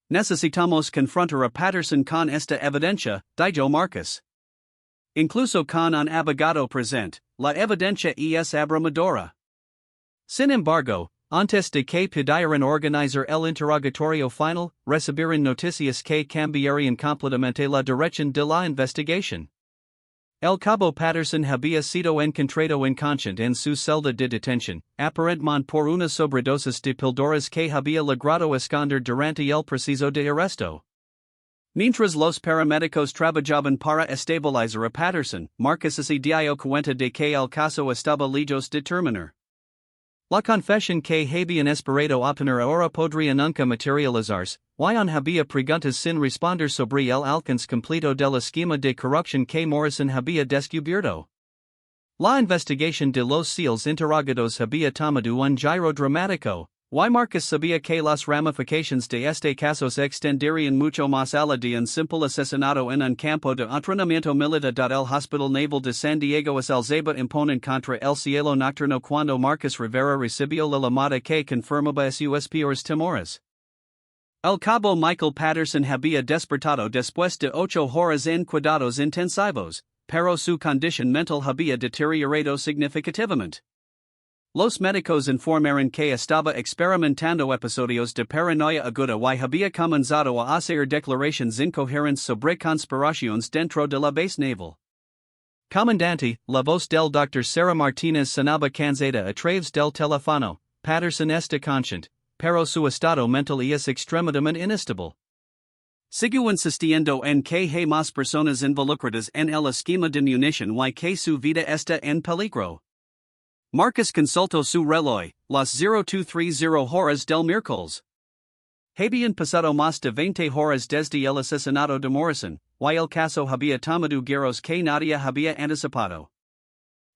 Necesitamos confrontar a Patterson con esta evidencia, dijo Marcus. Incluso con un abogado presente, la evidencia es abrumadora. Sin embargo, antes de que pudieran organizar el interrogatorio final, recibieron noticias que cambiarían completamente la dirección de la investigación. El cabo Patterson había sido encontrado inconsciente en su celda de detención, aparentemente por una sobredosis de píldoras que había logrado esconder durante el proceso de arresto. Mientras los paramédicos trabajaban para estabilizar a Patterson, Marcus se dio cuenta de que el caso estaba lejos de terminar. La confesión que habían esperado obtener ahora podría nunca materializarse, y había preguntas sin responder sobre el alcance completo del esquema de corrupción que Morrison había descubierto. La investigación de los seals interrogados había tomado un giro dramático, y Marcus sabía que las ramificaciones de este caso se extenderían mucho más allá de un simple asesinato en un campo de entrenamiento militar. El Hospital Naval de San Diego es el zaba imponen contra el cielo nocturno cuando Marcus Rivera recibió la llamada que confirmaba sus peores temores. El cabo Michael Patterson había despertado después de 8 horas en cuidados intensivos, pero su condición mental había deteriorado significativamente. Los médicos informaron que estaba experimentando episodios de paranoia aguda y había comenzado a hacer declaraciones incoherentes sobre conspiraciones dentro de la base naval. Comandante, la voz del Dr. Sara Martínez Sanaba Canzeda a través del teléfono, Patterson está consciente, pero su estado mental es extremadamente inestable. Sigue insistiendo en que hay más personas involucradas en el esquema de munición y que su vida está en peligro. Marcus consultó su reloj, las 0230 horas del miércoles. Habían pasado más de 20 horas desde el asesinato de Morrison, y el caso había tomado giros que nadie había anticipado.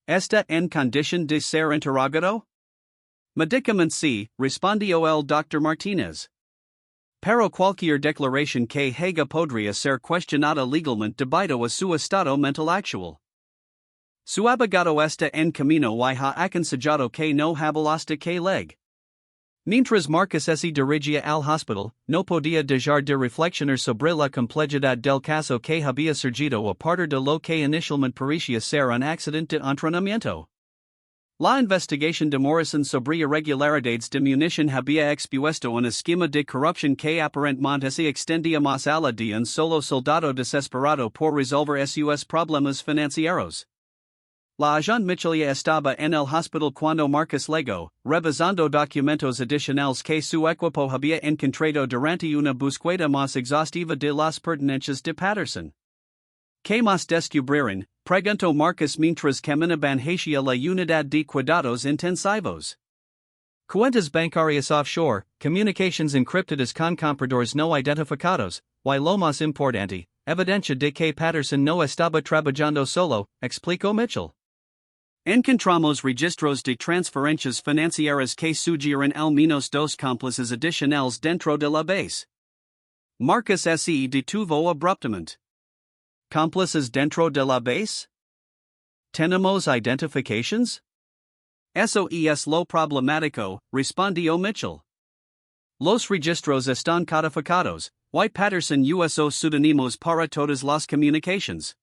¿Está en condición de ser interrogado? Medicament sí, respondió el Dr. Martínez. Pero cualquier declaración que haga podría ser cuestionada legalmente debido a su estado mental actual. Su abogado está en camino y ha aconsejado que no hasta que leg. Mientras Marcus se dirigía al hospital, no podía dejar de reflexionar sobre la complejidad del caso que había surgido a partir de lo que inicialmente parecía ser un accidente de entrenamiento. La investigación de Morrison sobre irregularidades de munición había expuesto un esquema de corrupción que aparentemente se extendía más allá de un solo soldado desesperado por resolver sus problemas financieros. La agente Michelia estaba en el hospital cuando Marcus llegó, revisando documentos adicionales que su equipo había encontrado durante una búsqueda más exhaustiva de las pertenencias de Patterson. ¿Qué más descubrieron? Preguntó Marcus mientras caminaban hacia la unidad de cuidados intensivos. Cuentas bancarias offshore, comunicaciones encriptadas con compradores no identificados, y lo más importante, evidencia de que Patterson no estaba trabajando solo, explicó Mitchell. Encontramos registros de transferencias financieras que sugieren al menos dos cómplices adicionales dentro de la base. Marcus se detuvo abruptamente. ¿Cómplices dentro de la base? ¿Tenemos identifications? Eso es lo problemático, respondió Mitchell. Los registros están codificados, y Patterson usó seudónimos para todas las comunicaciones.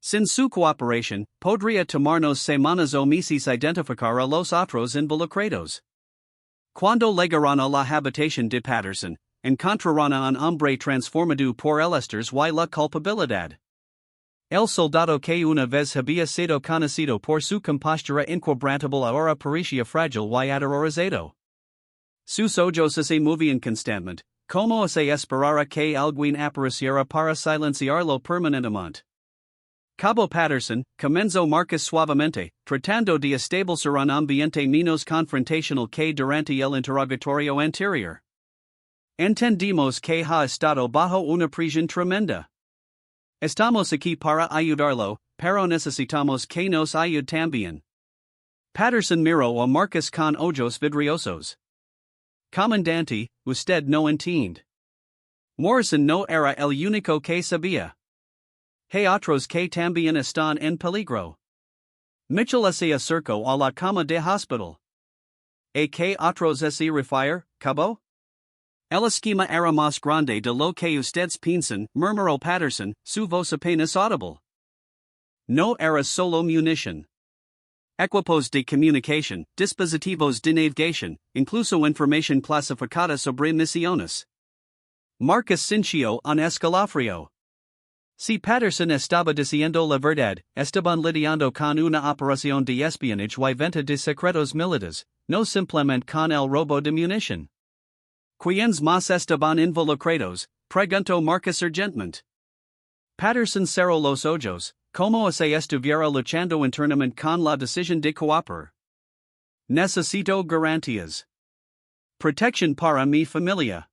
Sin su cooperación, podría tomarnos semanas o meses identificar a los otros involucrados. Cuando llegaron a la habitación de Patterson, encontraron a un hombre transformado por el estrés y la culpabilidad. El soldado que una vez había sido conocido por su compostura inquebrantable ahora parecía frágil y aterrorizado. Sus ojos se movían constantemente, como se esperara que alguien apareciera para silenciarlo permanentemente. Cabo Patterson, comenzó Marcus suavemente, tratando de establecer un ambiente menos confrontacional que durante el interrogatorio anterior. Entendimos que ha estado bajo una presión tremenda. Estamos aquí para ayudarlo, pero necesitamos que nos ayude también. Patterson miró a Marcus con ojos vidriosos. Comandante, usted no entiende. Morrison no era el único que sabía. Hay otros que también están en peligro. Mitchell se acercó a la cama de hospital. ¿A qué otros se refiere, Cabo? El esquema era más grande de lo que ustedes piensan, murmuró Patterson, su voz apenas audible. No era solo munición. Equipos de comunicación, dispositivos de navegación, incluso información clasificada sobre misiones. Marcus sintió un escalofrío. Si Patterson estaba diciendo la verdad, estaban lidiando con una operación de espionaje y venta de secretos militares, no simplemente con el robo de munición. ¿Quiénes más estaban involucrados? Preguntó Marcus urgentemente. Patterson cerró los ojos, como si estuviera luchando internamente con la decisión de cooperar. Necesito garantías. Protección para mi familia.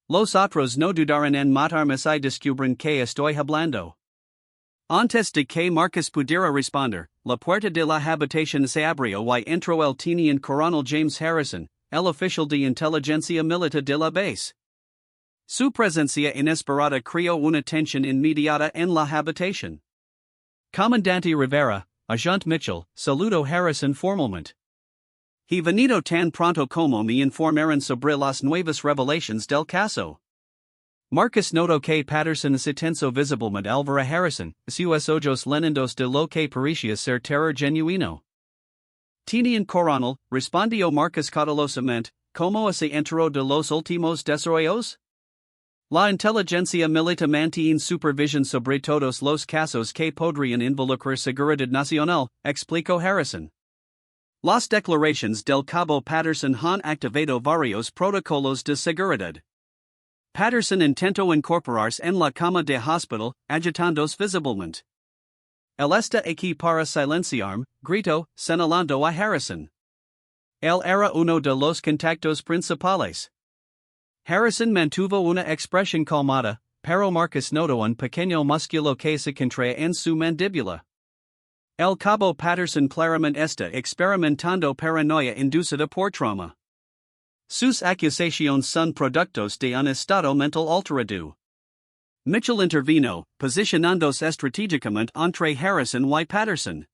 Los otros no dudaron en matarme si descubren que estoy hablando. Antes de que Marcus pudiera responder, la puerta de la habitación se abrió y entró el teniente coronel James Harrison, el oficial de inteligencia militar de la base. Su presencia inesperada creó una tensión inmediata en la habitación. Comandante Rivera, agente Mitchell, saludó Harrison formalmente. He venido tan pronto como me informaron sobre las nuevas revelaciones del caso. Marcus notó que Patterson se tensó visiblemente al ver a Harrison, sus ojos llenos de lo que parecía ser terror genuino. Teniente coronel, respondió Marcus cautelosamente, ¿cómo se enteró de los últimos desarrollos? La inteligencia milita mantiene supervision sobre todos los casos que podrían involucrar seguridad nacional, explicó Harrison. Las declaraciones del cabo Patterson han activado varios protocolos de seguridad. Patterson intentó incorporarse en la cama de hospital, agitándose visiblemente. Él está aquí para silenciarme, gritó, señalando a Harrison. Él era uno de los contactos principales. Harrison mantuvo una expresión calmada, pero Marcus notó un pequeño músculo que se contraía en su mandíbula. El cabo Patterson claramente está experimentando paranoia inducida por trauma. Sus acusaciones son productos de un estado mental alterado. Mitchell intervino, posicionándose estratégicamente entre Harrison y Patterson.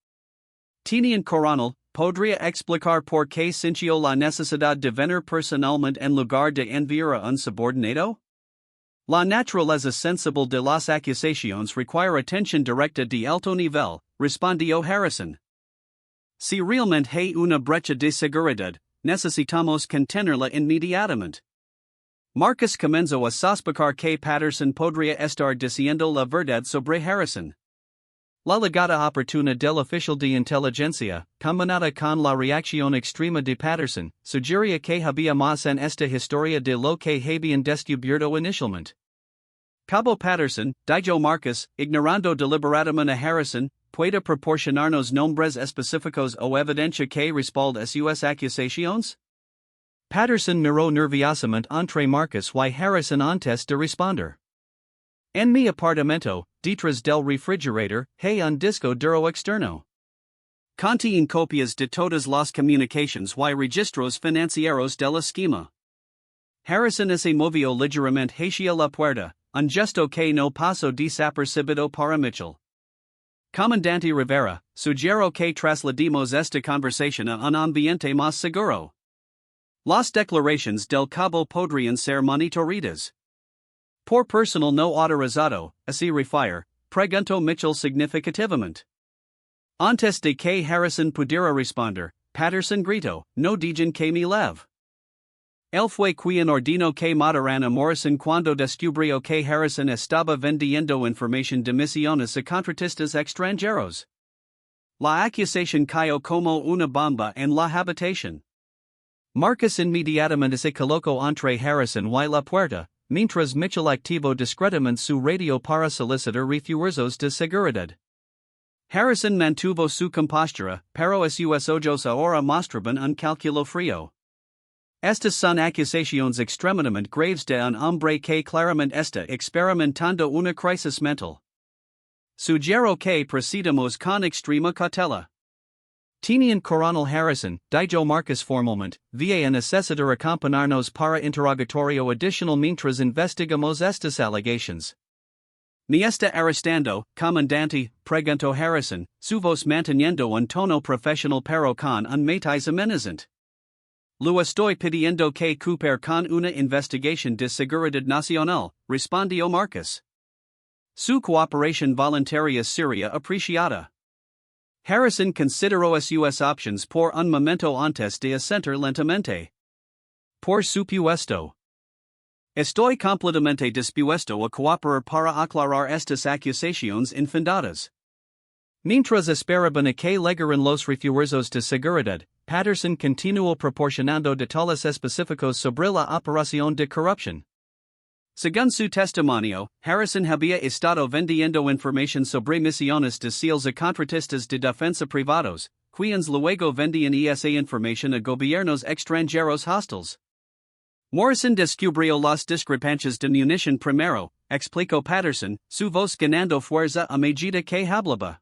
Teniente coronel, ¿podría explicar por qué sintió la necesidad de venir personalmente en lugar de enviar a un subordinado? La naturaleza sensible de las acusaciones requiere atención directa de alto nivel, respondió Harrison. Si realmente hay una brecha de seguridad, necesitamos contenerla inmediatamente. Marcus comenzó a sospechar que Patterson podría estar diciendo la verdad sobre Harrison. La llegada oportuna del oficial de inteligencia, combinada con la reacción extrema de Patterson, sugería que había más en esta historia de lo que habían descubierto inicialmente. Cabo Patterson, dijo Marcus, ignorando deliberadamente a Harrison, ¿puede proporcionarnos nombres específicos o evidencia que respalde sus acusaciones? Patterson miró nerviosamente entre Marcus y Harrison antes de responder. En mi apartamento, detrás del refrigerador, hay un disco duro externo. Contiene copias de todas las comunicaciones y registros financieros del esquema. Harrison se movió ligeramente hacia la puerta, un gesto que no pasó desapercibido para Mitchell. Comandante Rivera, sugiero que traslademos esta conversación a un ambiente más seguro. Las declaraciones del cabo podrían ser monitoreadas. Por personal no autorizado, así refiere, preguntó Mitchell significativamente. Antes de que Harrison pudiera responder, Patterson gritó, no digan que me leve. Él fue quien ordenó que mataran a Morrison cuando descubrió que Harrison estaba vendiendo información de misiones a contratistas extranjeros. La acusación cayó como una bomba en la habitación. Marcus inmediatamente se colocó entre Harrison y la puerta, mientras Mitchell activó discretamente su radio para solicitar refuerzos de seguridad. Harrison mantuvo su compostura, pero sus ojos ahora mostraban un cálculo frío. Estas son acusaciones extremadamente graves de un hombre que claramente está experimentando una crisis mental. Sugiero que procedamos con extrema cautela. Teniente coronel Harrison, dijo Marcus formalmente, va a necesitar acompañarnos para interrogatorio adicional mientras investigamos estas alegaciones. ¿Me está arrestando, comandante? Preguntó Harrison, su voz manteniendo un tono profesional pero con un matiz amenazante. Lo estoy pidiendo que coopere con una investigación de seguridad nacional, respondió Marcus. Su cooperación voluntaria sería apreciada. Harrison consideró sus options por un momento antes de asentir lentamente. Por supuesto. Estoy completamente dispuesto a cooperar para aclarar estas acusaciones infundadas. Mientras esperaban a que llegaran los refuerzos de seguridad, Patterson continuó proporcionando detalles específicos sobre la operación de corrupción. Según su testimonio, Harrison había estado vendiendo información sobre misiones de SEALs a contratistas de defensa privados, quienes luego vendían esa información a gobiernos extranjeros hostiles. Morrison descubrió las discrepancias de munición primero, explicó Patterson, su voz ganando fuerza a medida que hablaba.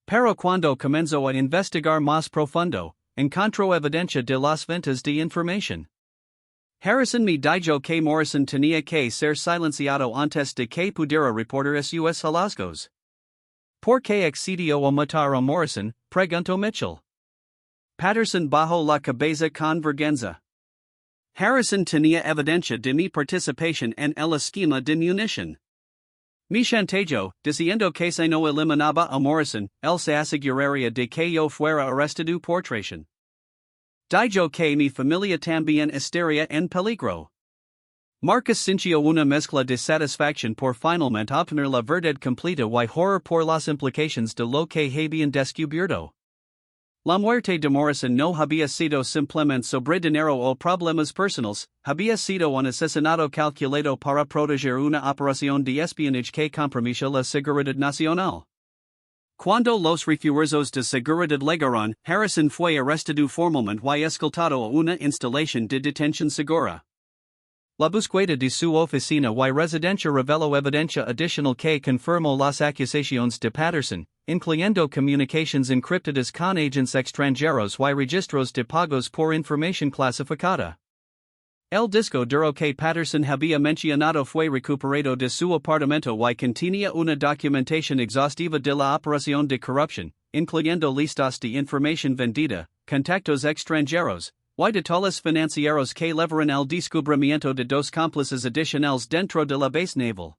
Pero cuando comenzó a investigar más profundo, encontró evidencia de las ventas de información. Harrison me dijo que Morrison tenía que ser silenciado antes de que pudiera reportar sus hallazgos. ¿Por qué accedió a matar a Morrison? Preguntó Mitchell. Patterson bajó la cabeza con vergüenza. Harrison tenía evidencia de mi participación en el esquema de munición. Mi chantajeó, diciendo que si no eliminaba a Morrison, él se aseguraría de que yo fuera arrestado por traición. Dijo que mi familia también estaría en peligro. Marcus sintió una mezcla de satisfacción por finalmente obtener la verdad completa y horror por las implicaciones de lo que habían descubierto. La muerte de Morrison no había sido simplemente sobre dinero o problemas personales, había sido un asesinato calculado para proteger una operación de espionaje que comprometía la seguridad nacional. Cuando los refuerzos de seguridad llegaron, Harrison fue arrestado formalmente y escoltado a una instalación de detención segura. La búsqueda de su oficina y residencia reveló evidencia adicional que confirmó las acusaciones de Patterson, incluyendo comunicaciones encriptadas con agentes extranjeros y registros de pagos por información clasificada. El disco duro que Patterson había mencionado fue recuperado de su apartamento y contenía una documentación exhaustiva de la operación de corrupción, incluyendo listas de información vendida, contactos extranjeros, y detalles financieros que llevaron al descubrimiento de dos cómplices adicionales dentro de la base naval.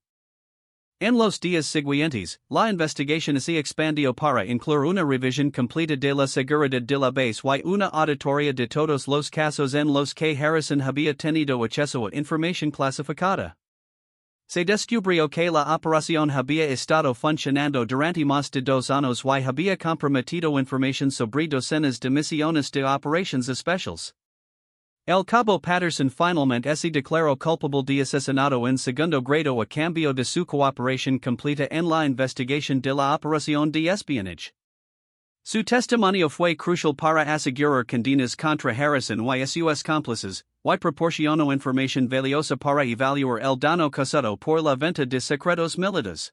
En los días siguientes, la investigación se expandió para incluir una revisión completa de la seguridad de la base y una auditoría de todos los casos en los que Harrison había tenido acceso a información clasificada. Se descubrió que la operación había estado funcionando durante más de 2 años y había comprometido información sobre docenas de misiones de operaciones especiales. El cabo Patterson finalmente se declaró culpable de asesinato en segundo grado a cambio de su cooperación completa en la investigación de la operación de espionaje. Su testimonio fue crucial para asegurar condenas contra Harrison y sus cómplices, y proporcionó información valiosa para evaluar el daño causado por la venta de secretos militares.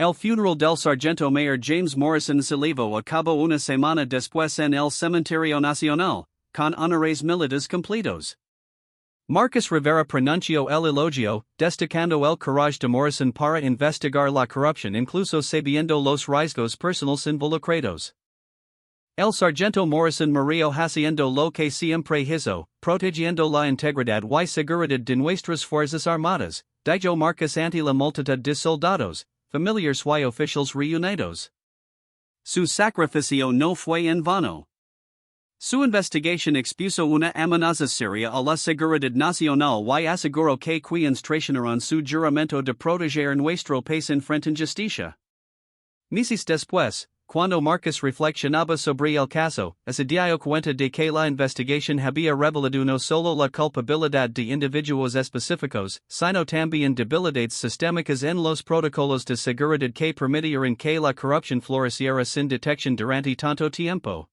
El funeral del sargento mayor James Morrison se llevó a cabo una semana después en el Cementerio Nacional, con honores militares completos. Marcus Rivera pronunció el elogio, destacando el coraje de Morrison para investigar la corrupción incluso sabiendo los riesgos personales involucrados. El sargento Morrison murió haciendo lo que siempre hizo, protegiendo la integridad y seguridad de nuestras fuerzas armadas, dijo Marcus ante la multitud de soldados, familiares y oficiales reunidos. Su sacrificio no fue en vano. Su investigación expuso una amenaza seria a la seguridad nacional y aseguró que quienes traicionaron su juramento de proteger nuestro país enfrentan justicia. Meses después, cuando Marcus reflexionaba sobre el caso, se dio cuenta de que la investigación había revelado no solo la culpabilidad de individuos específicos, sino también debilidades sistémicas en los protocolos de seguridad que permitieron que la corrupción floreciera sin detección durante tanto tiempo.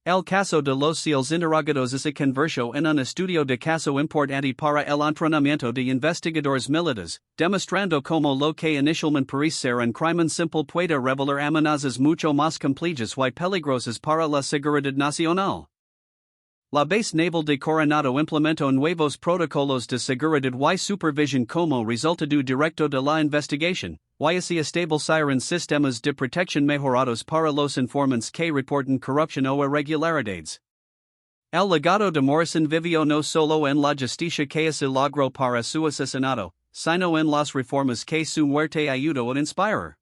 El caso de los interrogados se convirtió en un estudio de caso importante para el entrenamiento de investigadores militares, demostrando cómo lo que inicialmente parece ser un crimen simple puede revelar amenazas mucho más complejas y peligrosas para la seguridad nacional. La base naval de Coronado implementó nuevos protocolos de seguridad y supervisión como resultado directo de la investigación, y se establecieron sistemas de protección mejorados para los informantes que reportan corrupción o irregularidades. El legado de Morrison vivió no solo en la justicia que se logró para su asesinato, sino en las reformas que su muerte ayudó a inspirar.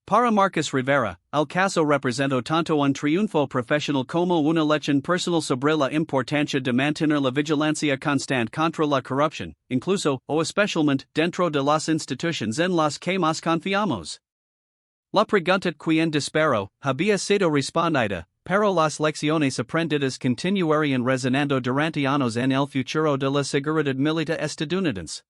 Para Marcus Rivera, el caso representó tanto un triunfo profesional como una lección personal sobre la importancia de mantener la vigilancia constante contra la corrupción, incluso, o especialmente, dentro de las instituciones en las que más confiamos. La pregunta ¿Quién disparó? Había sido respondida, pero las lecciones aprendidas continuarían resonando durante años en el futuro de la seguridad militar estadounidense.